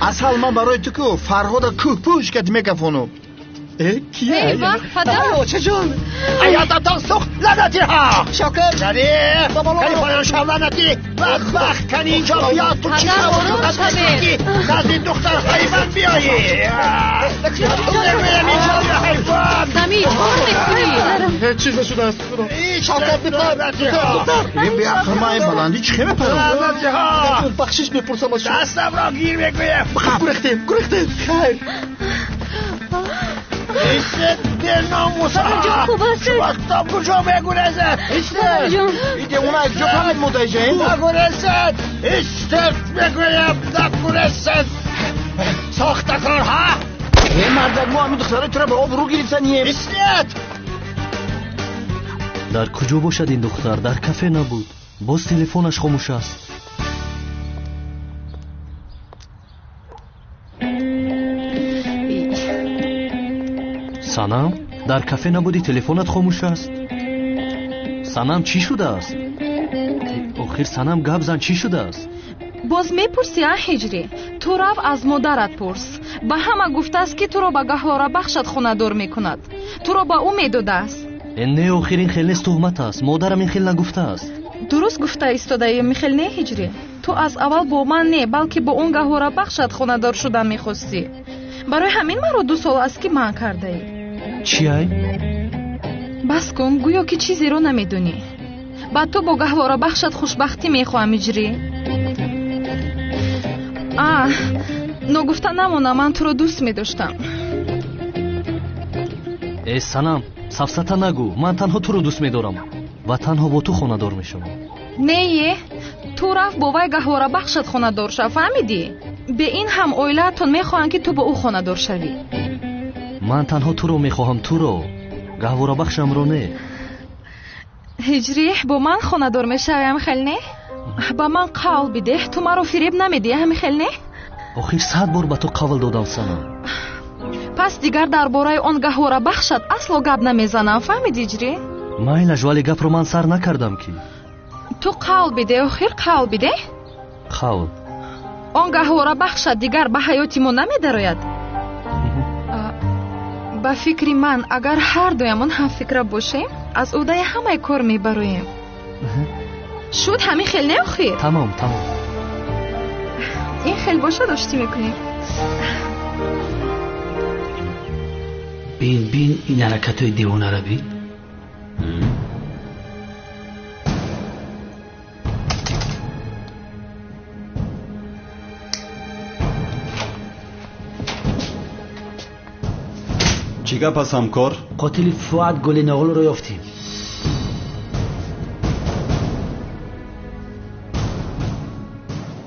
اصل من برای تو که فرهاد کوه پوش کت میکفونم.
کیه؟
وقت پدر
چه جان؟
ایادتان سخت لعنتی ها.
شاکر
شریف کلی پایان شب لعنتی وقت کنی اینجا بیاد تو چی خواهد رو قدرکی از این دختر حیوان بیایی نمیم اینجا بیا حیوان
سمی چون میکنی؟
چیز نشده است شاکر بپر
این بیا اخر ما این بلندی چه میپرم؟
لعنتی ها
بخشش بپرسم از شما.
دستم را گیر بگویم
گرختیم خیر.
ایسته دل ناموسا وقتا کجا بگورزد ایسته
ایده اونا از جا کامل متوجه
نگورزد ایسته بگویم نگورزد ساختکار ها
این مردک ما همین دختره تو را به آب رو گریفتنیم.
ایستید
در کجا باشد این دختر؟ در کافه نبود. باز تلفنش خاموش است. سنم در کافه نبودی تلفنت خاموش است. سنم چی شده است؟ آخر سنم گپ زن چی شده است؟
боз мепурсӣ а ҳиҷрӣ? ту рав аз модарат пурс. ба ҳама гуфтааст ки туро ба гаҳвора бахшат хонадор мекунад. туро ба ӯ медодааст.
не охирин хелнес tuhmat аст. модарам ин хел нагуфтааст.
дуруст гуфта истодаи михел не ҳиҷрӣ? ту аз аввал бо ман не, балки бо он гаҳвора бахшат хонадор шудан мехостӣ. барои ҳамин маро 2 сол аст ки манъ кардаӣ.
чӣ ай?
бас кун, гӯё ки чизеро намедонӣ. ба ту бо гаҳвора бахшат хушбахтӣ мехоҳам иҷрӣ. ногуфта намона, ман туро дӯст медоштам.
санам, сафсата нагӯ. ман танҳо туро дӯст медорам ва танҳо бо ту хонадор мешавам.
нее, ту раф бо вай гаҳвора бахшат хонадор шав, фаҳмидӣ? бе ин ҳам оилаатон мехоҳанд ки ту бо ӯ хонадор шавӣ.
ман танҳо туро мехоҳам, туро. гаҳвора бахшамро не.
ҳиҷрӣ, бо ман хонадор мешавӣ, ҳамихел не? ба ман қавл бидеҳ, ту маро фиреб намедиҳ, ҳамихел не?
охир 100 бор ба ту қавл додам санам.
пас дигар дар бораи он гаҳвора бахшат асло гап намезанам, фаҳмидӣ иҷрӣ?
майлаш, вале гапро ман сар накардам ки.
ту қавл бидеҳ, охир қавл бидеҳ.
қавл.
он гаҳвора бахшат дигар ба ҳаёти мо намедарояд. ба фикри ман, агар ҳар дуямон ҳамфикра бошем, аз ӯҳдаи ҳамаи кор мебароем. шуд ҳамин хел не охир?
тамом.
ин хел боша доштӣ мекунем.
бин ин ҳаракатҳои девонаро бин.
чӣ гап аст ҳамкор?
қотили фуад гулиноғлуро ёфтем.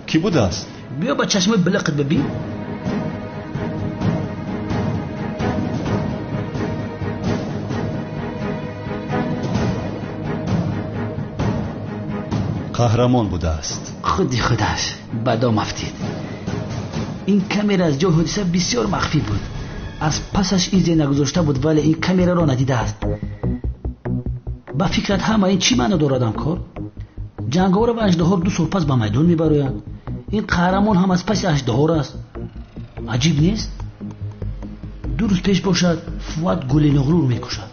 кӣ будааст?
биё ба чашмои билиқит бибин.
қаҳрамон будааст.
худи худаш ба дом афтид. ин камера аз ҷои ҳодиса бисёр махфӣ буд. аз пасаш изе нагузошта буд, вале ин камераро надидааст. ба фикрат ҳама ин чӣ маъно дорад ҳамкор? ҷанговар ва аждаҳор 2 сол пас ба майдон мебароянд. ин қаҳрамон ҳам аз паси аждаҳор аст. аҷиб нест? 2 рӯз пеш бошад фуад гулиноғлуро мекушад.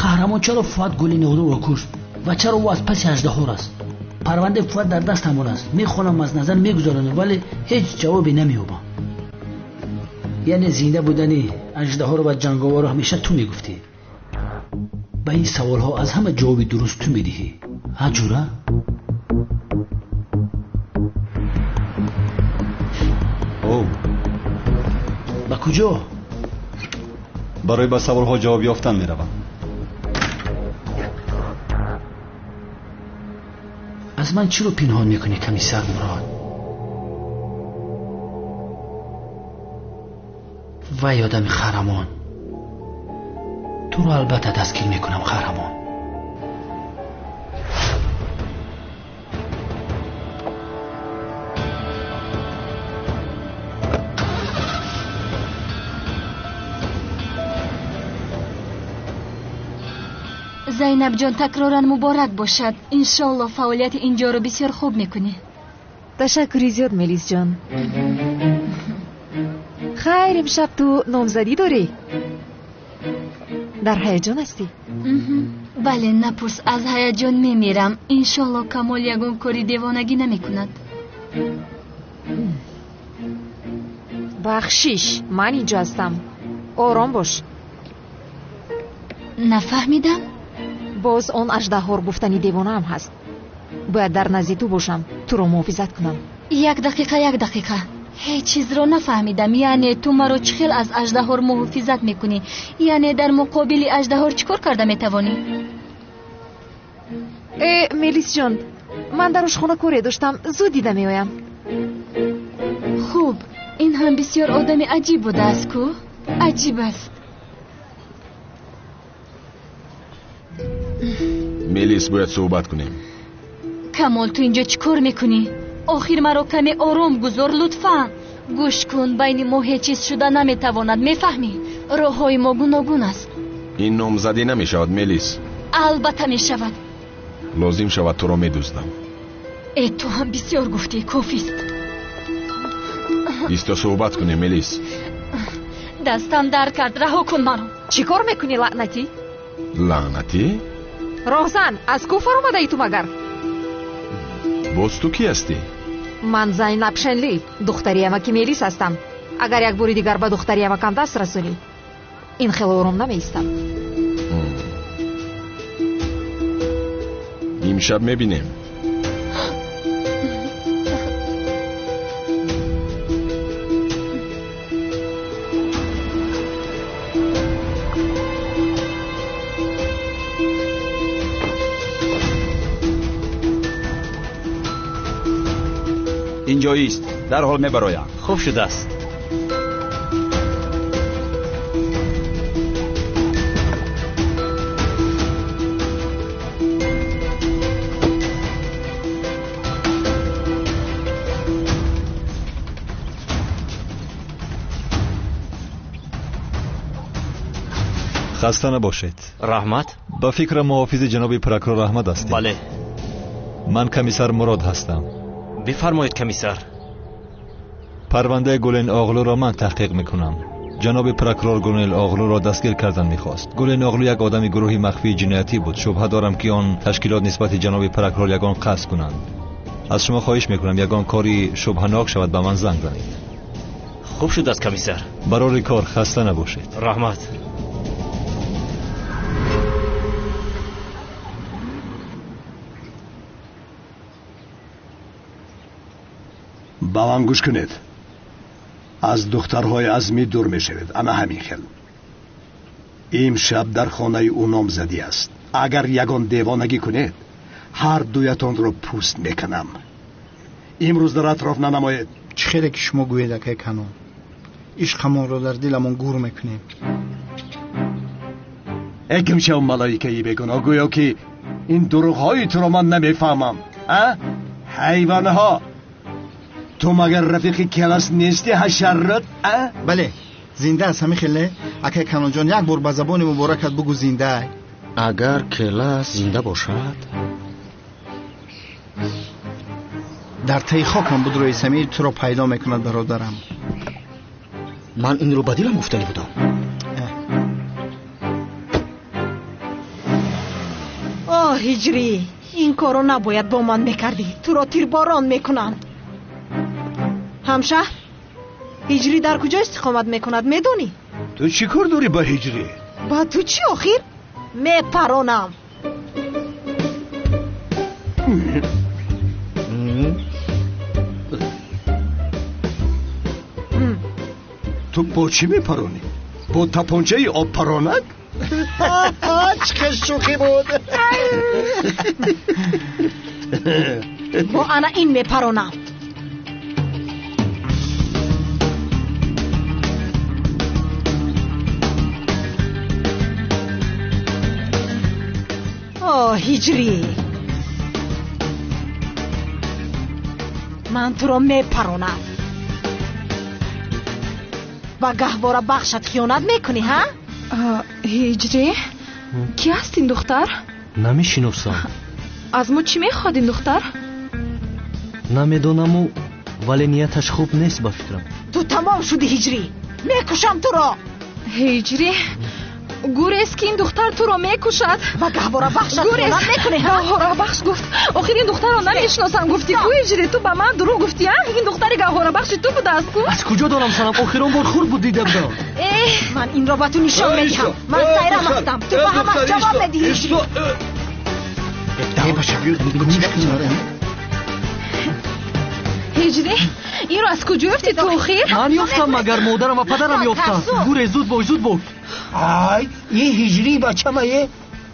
қаҳрамон чаро фуад гулиноғлуро кушт ва чаро ӯ аз паси аждаҳор аст? парвандаи фуад дар дастамон аст. мехонам, аз назар мегузаронам, вале ҳеҷ ҷавобе намеёбам. яъне зинда будани аждаҳоро ва ҷанговарро ҳамеша ту мегуфтӣ. ба ин саволҳо аз ҳама ҷавоби дуруст ту медиҳӣ. ҳаҷура? ба куҷо?
барои ба саволҳо ҷавоб ёфтан меравам.
аз ман чиро пинҳон мекунӣ, комиссар мурод? вай одами қаҳрамон. туро албатта дастгир мекунам, қаҳрамон.
зайнаб ҷон, такроран муборак бошад. иншоалло фаъолияти инҷоро бисёр хуб мекунӣ.
ташаккури зиёд мелис ҷон. хайр, имшаб ту номзадӣ дорӣ? дар ҳаяҷон ҳастӣ?
бале, напурс, аз ҳаяҷон мемирам. иншоалло камол ягон кори девонагӣ намекунад.
бахшиш, ман инҷо ҳастам. ором бош.
нафаҳмидам.
боз он аждаҳор гуфтани девонаам ҳаст. бояд дар назди ту бошам, туро муҳофизат кунам.
як дақиқа. ҳеҷ чизро нафаҳмидам. яъне ту маро чӣ хел аз аждаҳор муҳофизат мекунӣ? яъне дар муқобили аждаҳор чӣ кор карда метавонӣ?
мелис ҷон, ман дар ошхона коре доштам, зуд дида меоям.
хуб, ин ҳам бисёр одами аҷиб будааст ку? аҷиб аст.
мелис, бояд суҳбат кунем.
камол, ту инҷо чӣ кор мекунӣ? охир маро каме ором гузор, лутфан. гӯш кун, байни мо ҳеҷ чиз шуда наметавонад, мефаҳмӣ? роҳҳои мо гуногун аст.
ин номзадӣ намешавад, мелис?
албатта мешавад.
лозим шавад туро медӯздам.
ای تو هم بسیار گفتی کافیست.
ایستا صحبت کنیم ملیس.
دستم در کرد رها کن منو.
چی کار میکنی لعنتی؟
لعنتی؟
راهزن از کفر اومده ای تو مگر؟
باز تو کی هستی؟
من زینب شنلی دختری امکی میلیس هستم. اگر یک باری دیگر به دختری امکم دست رسونی این خیلی آروم نمیستم.
امشب میبینیم.
اینجاییست. در حال میبرایم.
خوب شده است.
خسته نباشید.
رحمت؟
با فکر محافظ جناب پروکرور احمد هستید؟
بله.
من کمیسر مراد هستم.
بفرمایید کمیسر.
پرونده گلین آغلو را من تحقیق میکنم. جناب پروکرور گلین آغلو را دستگیر کردن میخواست. گلین آغلو یک آدم گروهی مخفی جنایتی بود. شبهه دارم که آن تشکیلات نسبت جناب پروکرور یگان قصد کنند. از شما خواهش میکنم یگان کاری شبهه‌ناک شود به من زنگ زنید.
خوب شد از کمیسر.
برای کار خسته نباشید.
رحمت.
با من گوش کنید. از دخترهای عزمی دور می شوید. اما همین خیل امشب در خانه او نامزدی است. اگر یگان دیوانگی کنید هر دویتان رو پوست میکنم. امروز در اطراف ننمایید.
چه خیلی که شما گوید که کنون عشقمان رو در دلمون گور میکنیم.
اگم شو ملائکه‌ای بگونا گویا که این دروغ‌های تو رو من نمیفهمم. حیوانها، تو مگر رفیق کلاس نیستی حشرات؟
بله زنده است همین خیلی. اگه کنون جان یک بار به زبان مبارکت بگو زنده.
اگر کلاس زنده باشد
در تی خاکم بود روی سمیر تو رو پیدا میکند برادرم.
من این رو بدیلم گفتنی بودم.
آه هجری، این کارو نباید با من میکردی. تو را تیرباران میکنند. همشهر هجری در کجا استقامت میکند میدونی؟
تو چی کار داری با هجری؟
با تو چی آخیر؟ میپرانم.
تو با چی میپرانی؟ با تپانچه آب پرانک؟
چه شوخی بود.
با انا این میپرانم. آه هجری، من تو رو میپرانم. با گهواره بخشت خیانت میکنی ها؟
هجری کی هست این دختر؟
نمیشناسم.
از ما چی میخواد این دختر؟
نمیدونم ولی نیتش خوب نیست با فکرم.
تو تمام شدی هجری، میکشم تو را.
هجری گوریست که این دختر تو رو میکشد.
با گهواره بخشت خیانت میکنی ها؟
گهواره بخش گفت. آخر این دختر رو نمیشناسم. گفتی کو هجری؟ تو به من دروغ گفتی ها؟ این دختر گهواره بخش تو بوده است کو؟
از کجا دارم سنم؟ آخر اون بار خورد بود دیده بودم.
من این را به تو نشان میدهم. من سیرم هستم. تو به همه جواب میدی هجری.
هجری این رو از کجا یافتی تو آخر؟
من یافتم مگر مادرم و پدرم یافتن. گوره زود باش.
آی یه هجری بچه ما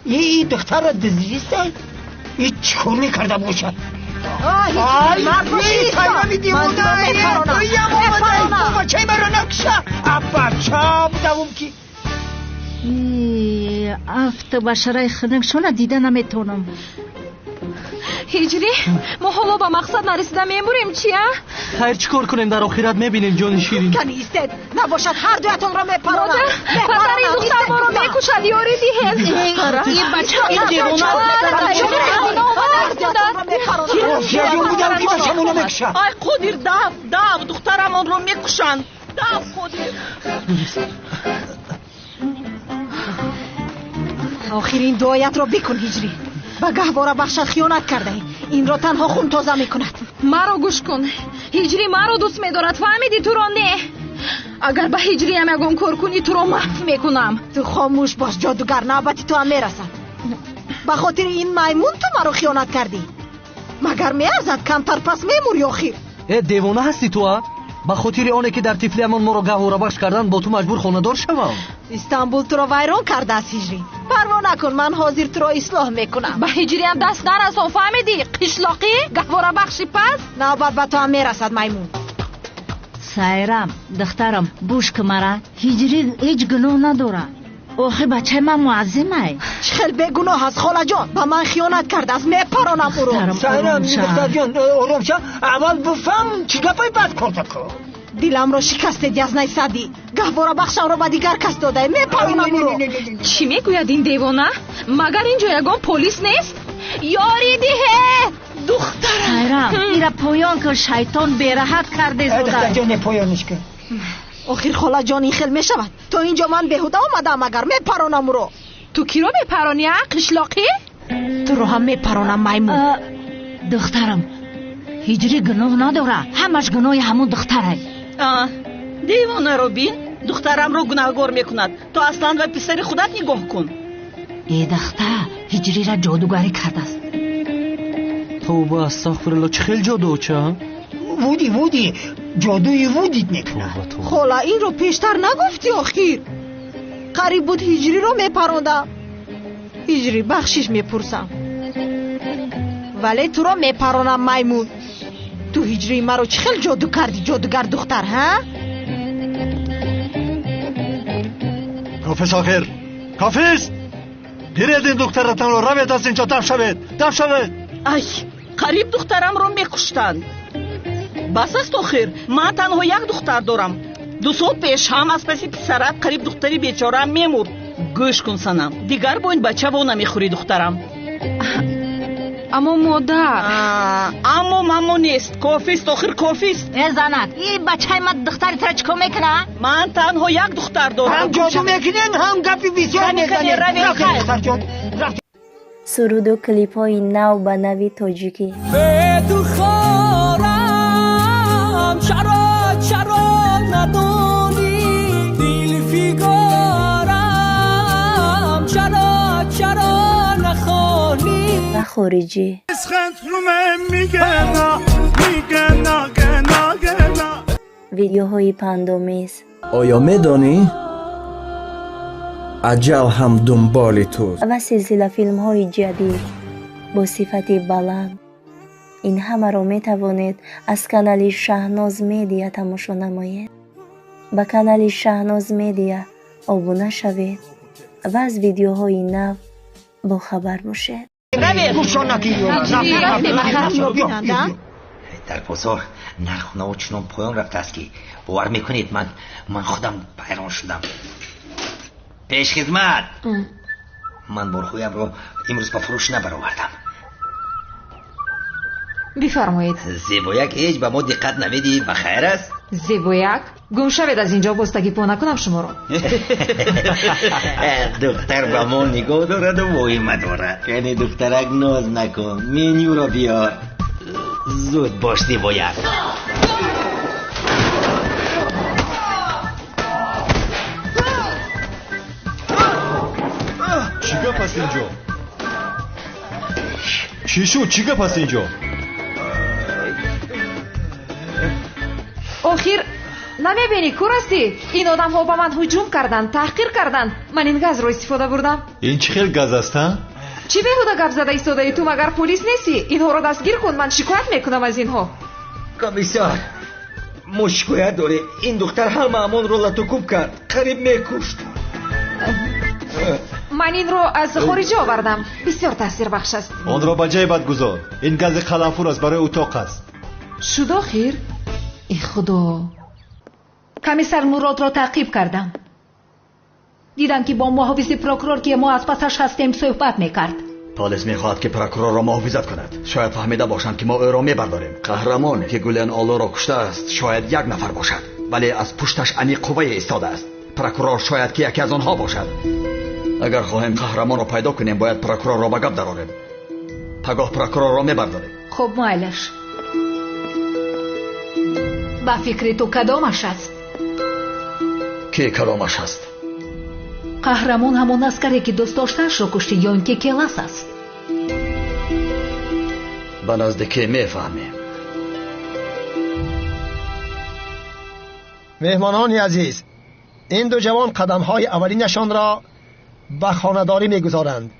یه دختر را دزدیست. یه چکار میکرده باشد؟ آی یه تایرانی دیوونه. تو یه مامده تو بچه من را نکشه. بچه بودم که
افت بشرای خودم شونه دیده نمیتونم.
ҳиҷрӣ мо ҳоло ба мақсад нарасида мемурем чия?
хайр чӣ кор кунем дар охират мебинем ҷони ширин.
кани истед набошад ҳар дуятонро мепаронам.
падар ин духтар моро мекушад ёрӣ диҳед.
ин бача ин девона
ай қодир дав духтарамонро мекушанд. дав қодир.
охир ин дуоятро бикун ҳиҷрӣ. ба гаҳвора бахшад хиёнат кардаӣ. инро танҳо хун тоза мекунад.
маро гӯш кун. ҳиҷрӣ маро дӯст медорад, фаҳмидӣ туро не? агар ба ҳиҷриам ягон кор кунӣ туро маҳв мекунам.
ту хомӯш бош ҷодугар, навбати ту ҳам мерасад. ба хотири ин маймун ту маро хиёнат кардӣ? магар меарзад камтар пас мемурӣ охир?
девона ҳастӣ ту? ба хотири оне ки дар тифлиамон моро гаҳворабахш карданд бо ту маҷбур хонадор шавам?
истанбул туро вайрон кардааст ҳиҷрӣ. парво накун, ман ҳозир туро ислоҳ мекунам.
ба ҳиҷриам даст нарасон, фаҳмидӣ? қишлоқӣ гаҳворабахши пас.
навбат ба ту ҳам мерасад маймун.
сайрам духтарам гӯш кун мара. ҳиҷрӣ ҳеҷ гуноҳ надорад. охир бачаи ман муаззимай.
чӣ хел бегуноҳ аст холаҷон? ба ман хиёнат кардааст, мепаронам ӯро.
сайрам духтарҷон ором шав. аввал буфам чӣ гапай бад корда ку?
диламро шикастед язнай садӣ. гаҳворабахшамро ба дигар кас додай, мепаронам ӯро.
чӣ мегӯяд ин девона? магар ин ҷо ягон полис нест? ёрӣ диҳе духтарам.
сайрам ира поён кун, шайтон бераҳат карде зуда.
духтарҷон поёниш кун.
охир холаҷон ин хел мешавад? то ин ҷо ман беҳуда омадам, агар мепаронам ӯро.
ту киро мепарони қишлоқӣ?
туро ҳам мепаронам маймун.
духтарам ҳиҷрӣ гуноҳ надорад, ҳамаш гуноҳи ҳамун духтарай.
девонаро бин, духтарамро гунаҳгор мекунад. то аслан ва писари худат нигоҳ кун.
е духтар ҳиҷрира ҷодугарӣ кардааст.
توبه استغفرالله چه خیلی جادوچه
вуди ҷодуи вудит мекунад.
хола инро пештар нагуфтӣ охир? қариб буд ҳиҷриро мепарондам. ҳиҷрӣ бахшиш мепурсам, вале туро мепаронам маймун. ту ҳиҷрии маро чӣ хел ҷоду кардӣ, ҷодугар духтар, ҳа?
кофис охир, кофис! гиред ин духтаратонро, равед аз инҷо, даф шавед.
ай қариб духтарамро мекуштанд. бас аст охир, ман танҳо як духтар дорам. 2 сол пеш ҳам аз паси писарат қариб духтари бечораам мемурд. гӯш кун санам, дигар бо ин бача во намехӯри духтарам.
аммо модар.
аммо нест. кофист охир, кофист.
занак ин бачаи ман духтари тара чӣ кор мекунад?
ман танҳо як духтар дорам.
ҳам ҷоду мекунем, ҳам гапи бисёр мезанем.
суруду клипҳои нав ба нави тоҷикӣ. و خارجی ویدیوهای پندآمیز.
آیا میدانی؟ اجل هم دنبال توست.
و سلسله فیلم های جدید با صفت بلند. این همه را می توانید از کانال شهناز میدیا تماشا نمایید. با کانال شهناز میدیا ابونه شوید و از ویدیوهای نو با خبر باشید.
در بازار نرخ چنان پایان رفته است که باور میکنید من خودم حیران شدم. پیش خدمت، من برخویم رو امروز با فروش نبرآوردم.
بفرمایید.
زیبایک هیچ به ما دقت نمیدی؟ بخیر است؟
زیبایک گم شوید از اینجا، بستگی پا نکنم شما رو.
دختر به ما نگاه دارد و وایم دارد. یعنی دخترک ناز نکن، منیو را بیار. زود باش زیبایک.
چی گپ است اینجا؟ چی شد؟ چی گپ است اینجا؟
آخر نمیبینی کور هستی؟ این آدم ها با من هجوم کردن، تحقیر کردن. من این گاز رو استفاده بردم.
این چه خیلی گاز است ها؟
چی بهوده گپ زده ایستاده؟ تو مگر پلیس نیستی؟ اینها رو دستگیر کن، من شکایت میکنم از اینها.
کمیسار ما شکایت داره. این دختر همه امان رو لطوکوب کرد، قریب میکشت.
من این رو از خارج آوردم. بسیار تاثیر بخش است.
آن را به جای بد گذار. این گاز قلنفور است، برای اتاق است.
شد آخر؟ ای خدا.
کمیسر مراد را تعقیب کردم. دیدم که با محافظ پروکورور که ما از پسش هستیم صحبت میکرد.
پلیس میخواهد که پروکورور را محافظت کند. شاید فهمیده باشند که ما او را میبرداریم. قهرمان که گولن آلو را کشته است شاید یک نفر باشد، ولی از پشتش عمیق قوه ایستاده است. پروکورور شاید که یکی از آنها باشد. اگر خواهیم قهرمان را پیدا کنیم باید پروکورور را به گپ درآوریم. پگاه پروکورور را میبرداریم.
خب مایلش. با فکر تو کدامش است؟
کی کدامش است؟
قهرمان همون عسکری که دوست داشته‌اش را کشته یا اینکه کلاس است؟
به نزدیکی میفهمیم.
مهمانان عزیز، این دو جوان قدم‌های اولینشان را به خانه‌داری می‌گذارند.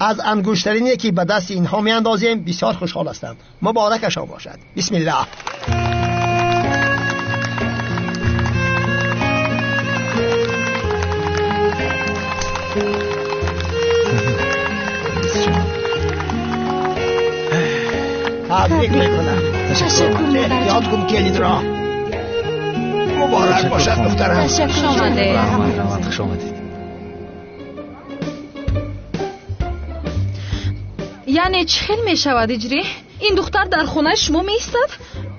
از انگشترین یکی به دست اینها می‌اندازیم. بسیار خوشحال هستم. مبارکشان باشد. بسم الله. تبریک میکنم. تشکر. یاد کن کلید را. مبارک باشد دخترم.
تشکر آمده.
خوش آمدید.
یعنی چهل می شود اجری؟ این دختر در خونه شما می ایستد؟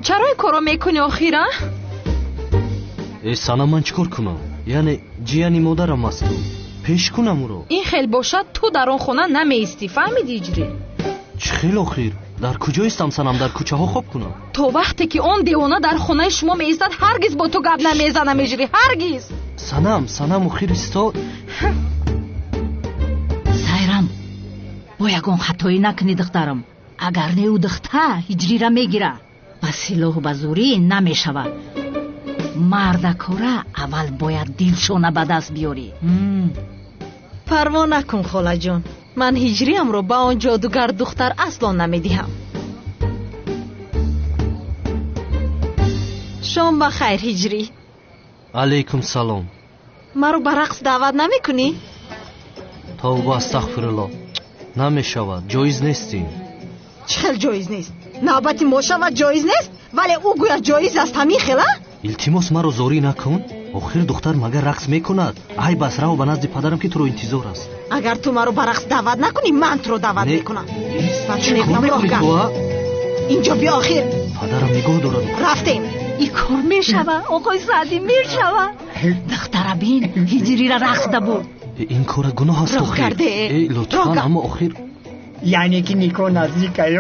چرا این کارو میکنی آخیرا؟
ای سنا من چیکار کنم؟ یعنی جیانی مادرم است تو. پیش کنم او رو.
این خیلی باشد تو در اون خونه نمی ایستی. فهمیدی اجری؟
چه خیلی آخیر؟ در کجا ایستم سنم؟ در کوچه ها خواب کنم؟
تو وقتی که اون دیوانه در خونه شما می ایستد هرگز با تو گپ نمیزنم اجری. هرگز.
سنم آخیر ایستاد.
سایرام با یگان خطایی نکنی دخترم. اگر نه او دختر هجری را میگیره با سلاح و زوری نمیشود. مرد کاره اول باید دلشونه به دست بیاری.
پروا نکن خاله جان، من هجریم رو با آن جادوگر دختر اصلا نمیدیم. شام بخیر هجری.
علیکم سلام.
مرا به رقص دعوت نمیکنی؟
توبه استغفرالله. نمیشود، جایز نیستی.
چخل جایز نیست؟ نوبتی ما شود جایز نیست؟ ولی او گوید جایز است همین خلا؟
التماس مرا زوری نکن. آخر دختر مگر رقص میکند؟ ای بس رو به نزد پدرم که تو رو انتظار است.
اگر تو مرا به رقص دعوت نکنی من تو رو دعوت میکنم.
چیکار میکنی تو؟
اینجا بیا آخر.
پدرم نگاه دارد.
رفتیم.
این کار میشود آقای سعدی میشود. دختر بین هجری را رقص ده بود.
این کار گناه است
راه کرده.
ای لطفا اما آخر
یعنی که نیکو نزدیکه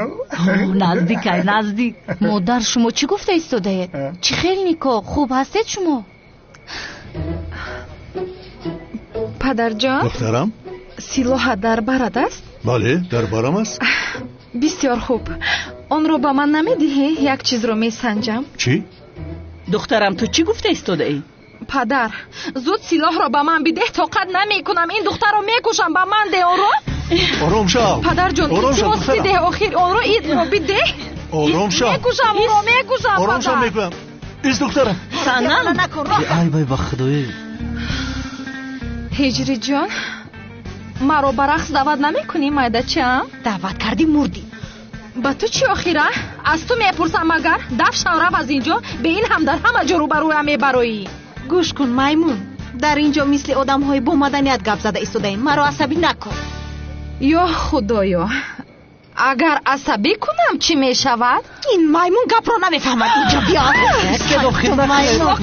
نزدیک.
مادر شما چی گفته ایستاده اید؟ چی خیلی نیکو خوب هستید شما؟
پدر جان
دخترم؟
سلاح در برد است؟
بله در برم است.
بسیار خوب. آن رو با من نمیدهی؟ یک چیز رو میسنجم.
چی؟
دخترم تو چی گفته ایستاده ای؟
پدر زود سلاح رو با من بده. طاقت نمیکنم این دختر رو میکشم. با من ده آن رو.
آرام شو.
پدر جان التماس بده آخر آن رو اید رو بده.
آرام شو.
میکشم اون رو میکشم.
آرام شو میکنم. ایست دخترم.
سنم نکن راه.
ای بای بخدایی.
هجری جان مرا به رقص دعوت نمیکنی مایده چم؟
دعوت کردی مردی.
با تو چی آخیره؟ از تو میپرسم مگر دف شورف از اینجا به این هم در همه جا رو برویم میبرویی.
گوش کن میمون، در اینجا مثل آدم های با مدنیت گپ زده ایستاده ایم. مرا عصبی نکن.
یا خدایا اگر عصبی کنم چی میشود؟
این میمون گپ رو نمیفهمد. اینجا بیا.
که داخل
میمون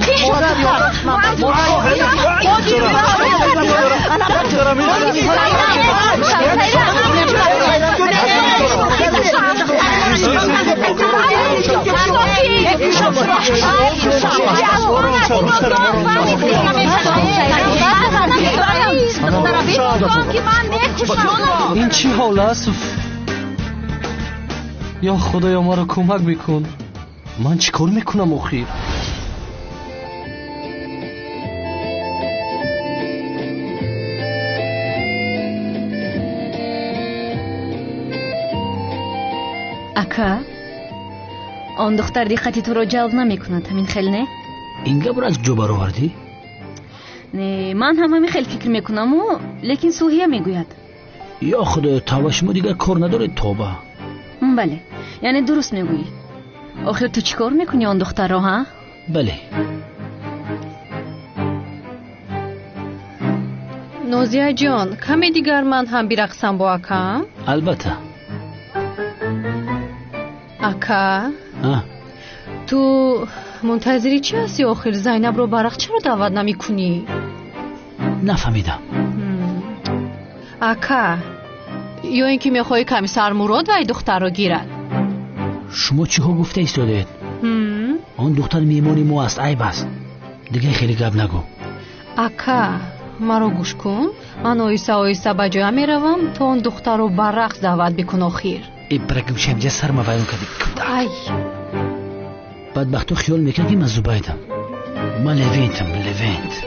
این چی حال است؟ یا خدایا ما را کمک میکن. من چی کار میکنم آخیر؟
اکا آن دختر دقتی تو رو جلب نمی کند همین خیلی نه؟
این گپ را از کجا برآوردی؟
نه من هم همین خیلی فکر میکنم لیکن سوهیه میگوید.
یا خدا توبه شما دیگر کار ندارید توبه.
بله یعنی درست میگویی. آخر تو چیکار میکنی آن دختر را ها؟
بله.
نوزیه جان کمی دیگر من هم برقصم با اکا؟
البته.
اکا تو منتظری چی هستی آخر زینب رو برق چرا دعوت نمی کنی؟
نفهمیدم.
اکا یا اینکه میخوای کمیسر مراد و ای دختر رو گیرد؟
شما چی ها گفته ایستادید؟ آن دختر میمانی ما است عیب است. دیگه خیلی گپ نگو.
اکا مرا گوش کن. من آیسته آیسته به جای میروم تا آن دختر رو برقص دعوت بکن آخر.
ای برگم شمجه سر ما بیان کردی.
ای
بدبختو خیال میکرد که من زبایدم. من لوینتم لوینت.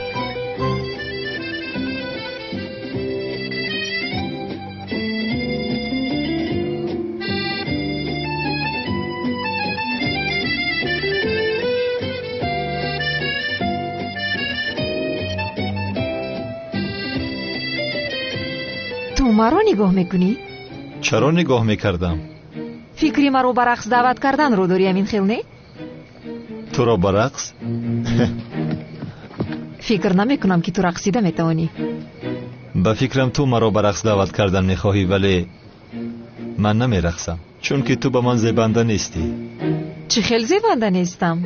تو مرا نگاه میکنی؟
چرا نگاه میکردم؟
فکری مرا برقص دعوت کردن رو داری امین خیل نه؟
تو را برقص؟
فکر نمیکنم که تو رقصیده میتوانی.
به فکرم تو مرا برقص دعوت کردن میخواهی ولی من نمیرقصم چون که تو به من زیبنده نیستی.
چه خیلی زیبنده نیستم.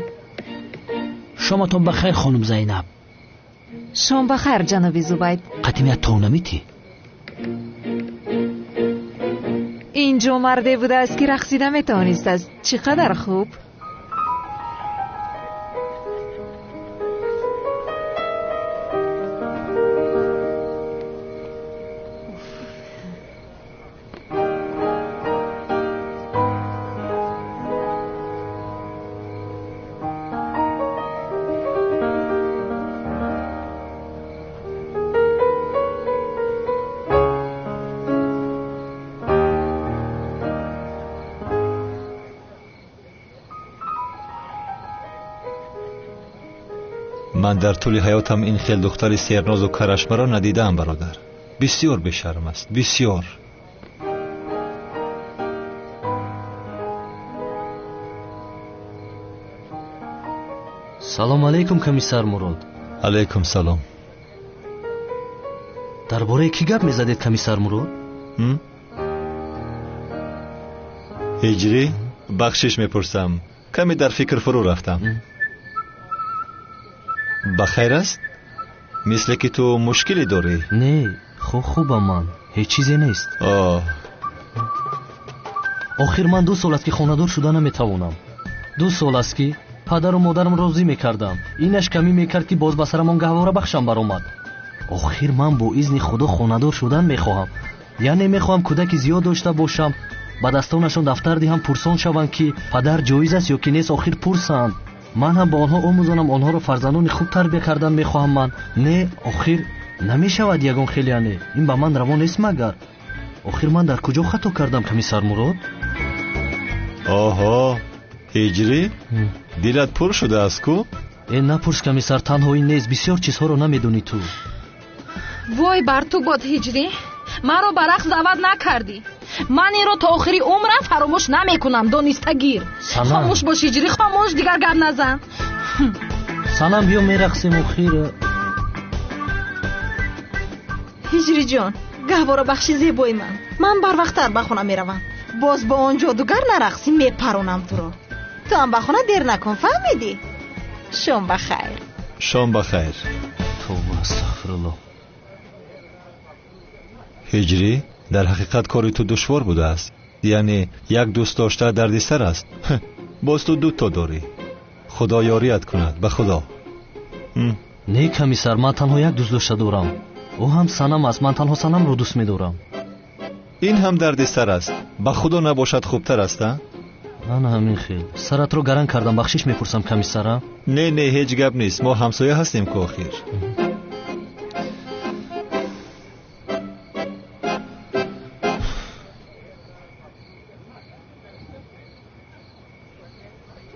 شامتون بخیر خانم زینب.
شام بخیر جناب زبید.
قطمیت تو نمیتی؟
اینجا مرده بوده است که رقصیده میتوانست است. چقدر خوب.
من در طول حیاتم این خیل دختر سیرناز و کرشمه را ندیدم برادر. بسیار بی‌شرم است. بسیار.
سلام علیکم کمیسر مراد.
علیکم سلام.
درباره کی گپ میزدید کمیسر مراد؟
هجری بخشش میپرسم. کمی در فکر فرو رفتم. بخیر است؟ مثل که تو مشکلی داری؟
نه خوبم من. هیچ چیزی نیست. آخر من 2 سال است که خانه‌دار شده نمیتوانم. 2 سال است که پدر و مادرم راضی میکردم. اینش کمی میکرد که باز به سرم آن گهواره بخشم برآمد. آخر من با اذن خدا خانه‌دار شدن میخواهم. یعنی میخواهم کودکی زیاد داشته باشم. به دستانشون دفتر دهم پرسان شوند که پدر جایز است یا که نیست. آخر پرسند. من هم با آنها آموزانم آنها رو فرزندان خوب تربیت کردن میخواهم من. نه آخر نمیشود یگان خیلی نه. این با من روان نیست مگر. آخر من در کجا خطا کردم کمیسر مراد؟
آها هجری دلت پر شده است کو؟
این نپرس کمیسر تنها این نیست. بسیار چیزها رو نمیدونی تو.
وای بر تو باد هجری. مرا برقص دعوت نکردی. من این رو تا آخری عمرم فراموش نمیکنم. دانستگیر. خاموش باش هجری خاموش. دیگر گپ نزن.
سلام بیا میرقصیم آخر.
هجری جان گهواره بخشی زیبای من بر وقت تر به خونه میروم. باز با آن جادوگر نرقصی میپرونم تو رو. تو هم به خونه دیر نکن فهمیدی؟ شام بخیر.
شام بخیر.
توبه استغفرالله.
هجری در حقیقت کاری تو دشوار بوده است. یعنی یک دوست داشته دردسر است. باز تو 2 تا داری. خدا یاریت کند به خدا.
نه کمیسر من تنها یک دوست داشته دارم. او هم سنم است. من تنها سنم رو دوست می‌دارم.
این هم دردسر است. به خدا نباشد خوبتر است.
نه همین خیل. سرت رو گرم کردم. بخشش میپرسم کمیسرم.
نه هیچ گپ نیست. ما همسایه هستیم که آخر.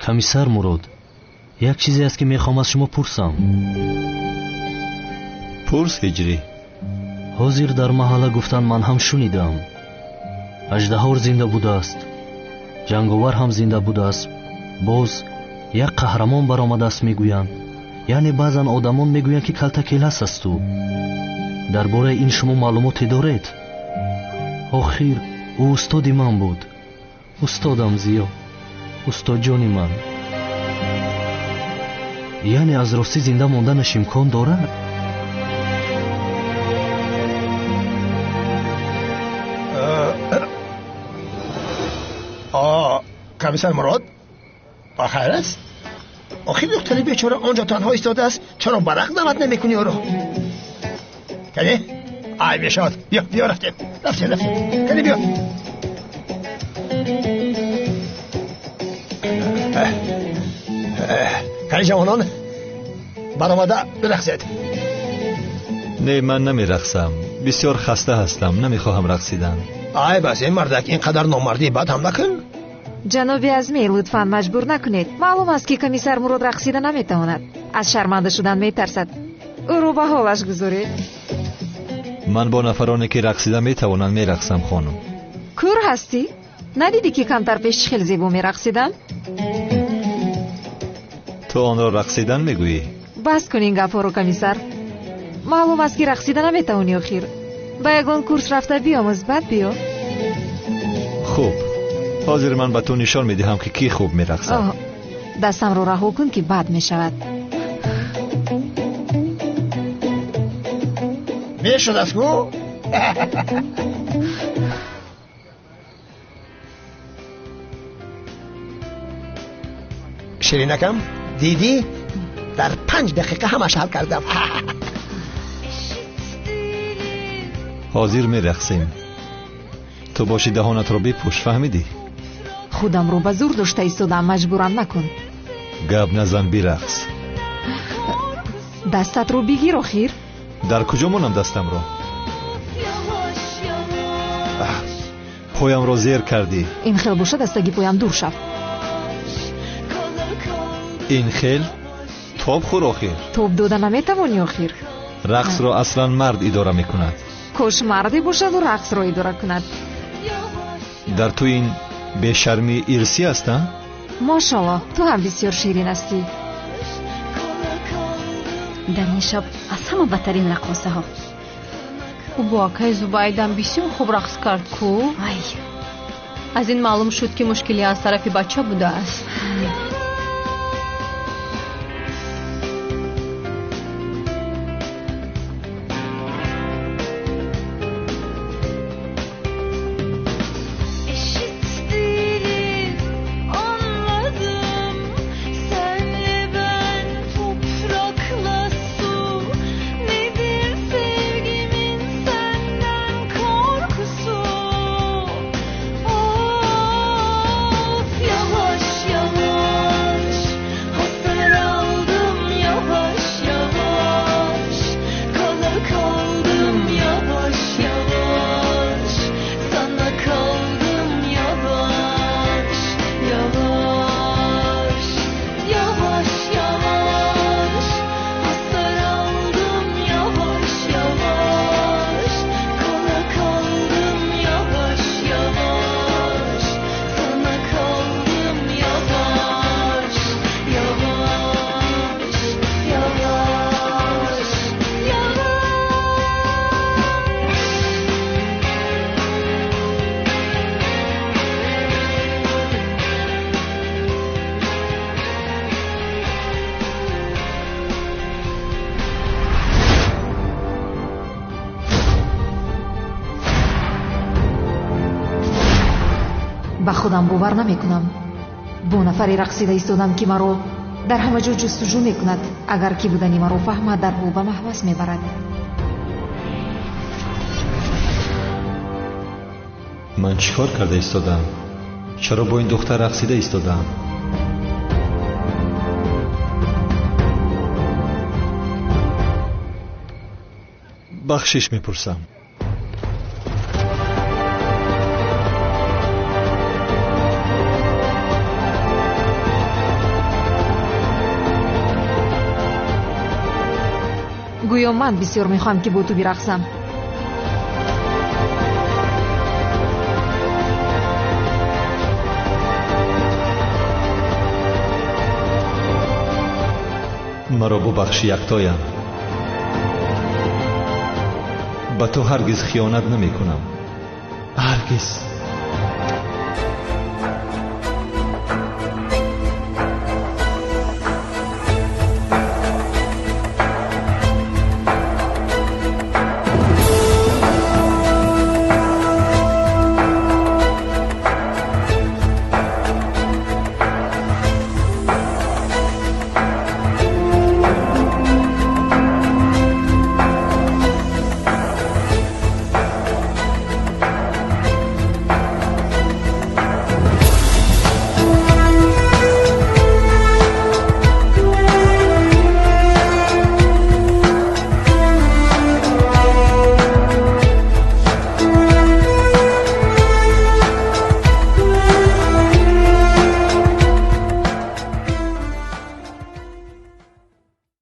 کمیسر مراد یک چیزی است که میخوام از شما پرسم.
پرس هجری.
ҳозир дар маҳалла гуфтанд, ман ҳам шунидам. аждаҳор зинда будааст, ҷанговар ҳам зинда будааст. боз як қаҳрамон баромадааст мегӯянд. яъне баъзан одамон мегӯянд ки калтакелас асту. дар бораи ин шумо маълумоте доред? охир ӯ устоди ман буд. устодам зиё, устодҷони ман. яъне аз ростӣ зинда монданаш имкон дорад?
کمیسر مراد آخر است؟ آخه دختری بیچاره آنجا تنها ایستاده است، چرا برق نمد نمیکنی او رو؟ کنی؟ آی بیشاد، بیا رفتیم کنی بیا. کنی جوانان برآمده برقصید.
نه من نمیرقصم، بسیار خسته هستم، نمیخواهم رقصیدن.
آی بس این مردک اینقدر نامردی بد هم نکن.
جناب اعظمی لطفاً مجبور نکنید. معلوم است که کمیسر مراد رقصیده نمیتواند. از شرمنده شدن میترسد. او رو به حالش گذارید.
من با نفرانی که رقصیده میتوانند میرقصم خانم.
کور هستی؟ ندیدی که کمتر پیش خیلی زیبا میرقصیدن؟
تو آن را رقصیدن میگویی؟
بس کن این گپا رو کمیسر. معلوم است که رقصیده نمیتوانی آخر. با یگان کورس رفته بیاموز بعد بیا.
خوب. حاضر من به تو نشان میدهم که کی خوب میرقصد.
دستم رو رها کن که بد میشود.
میشد از کو؟ شیرینکم دیدی؟ در 5 دقیقه همش حل کردم.
حاضر میرقصیم. تو باشی دهانت رو بپوش، فهمیدی؟
خودم رو به زور داشته ایستادم، مجبورم نکن.
گپ نزن، برقص.
دستت رو بگیر آخر.
در کجا مونم دستم رو؟ پایم رو زیر کردی.
این خیل باشه دستگی پایم دور شد.
این خیل؟ توب خور آخر.
توب دادن نمیتوانی آخر.
رقص رو اصلا مرد اداره میکند.
کاش مردی باشد و رقص رو اداره کند.
در تو این بی‌شرمی ارسی است؟
ماشاءالله تو هم بسیار شیرین هستی.
در این شب از همه بدترین رقاصه ها.
او با اکای زبایدم بسیار خوب رقص کرد کو. از این معلوم شد که مشکلی از طرف بچه بوده است.
به خودم باور نمیکنم. با نفری رقصیده ایستادم که مرا در همه جا جستجو میکند. اگر کی بودنی مرا فهمد در او به محبس میبرد.
من چیکار کرده ایستادم؟ چرا با این دختر رقصیده ایستادم؟ بخشش میپرسم.
гӯё ман бисёр мехоҳам ки бо ту бирақсам.
маро бубахши яктоям. ба ту ҳаргиз хиёнат намекунам. ҳаргиз.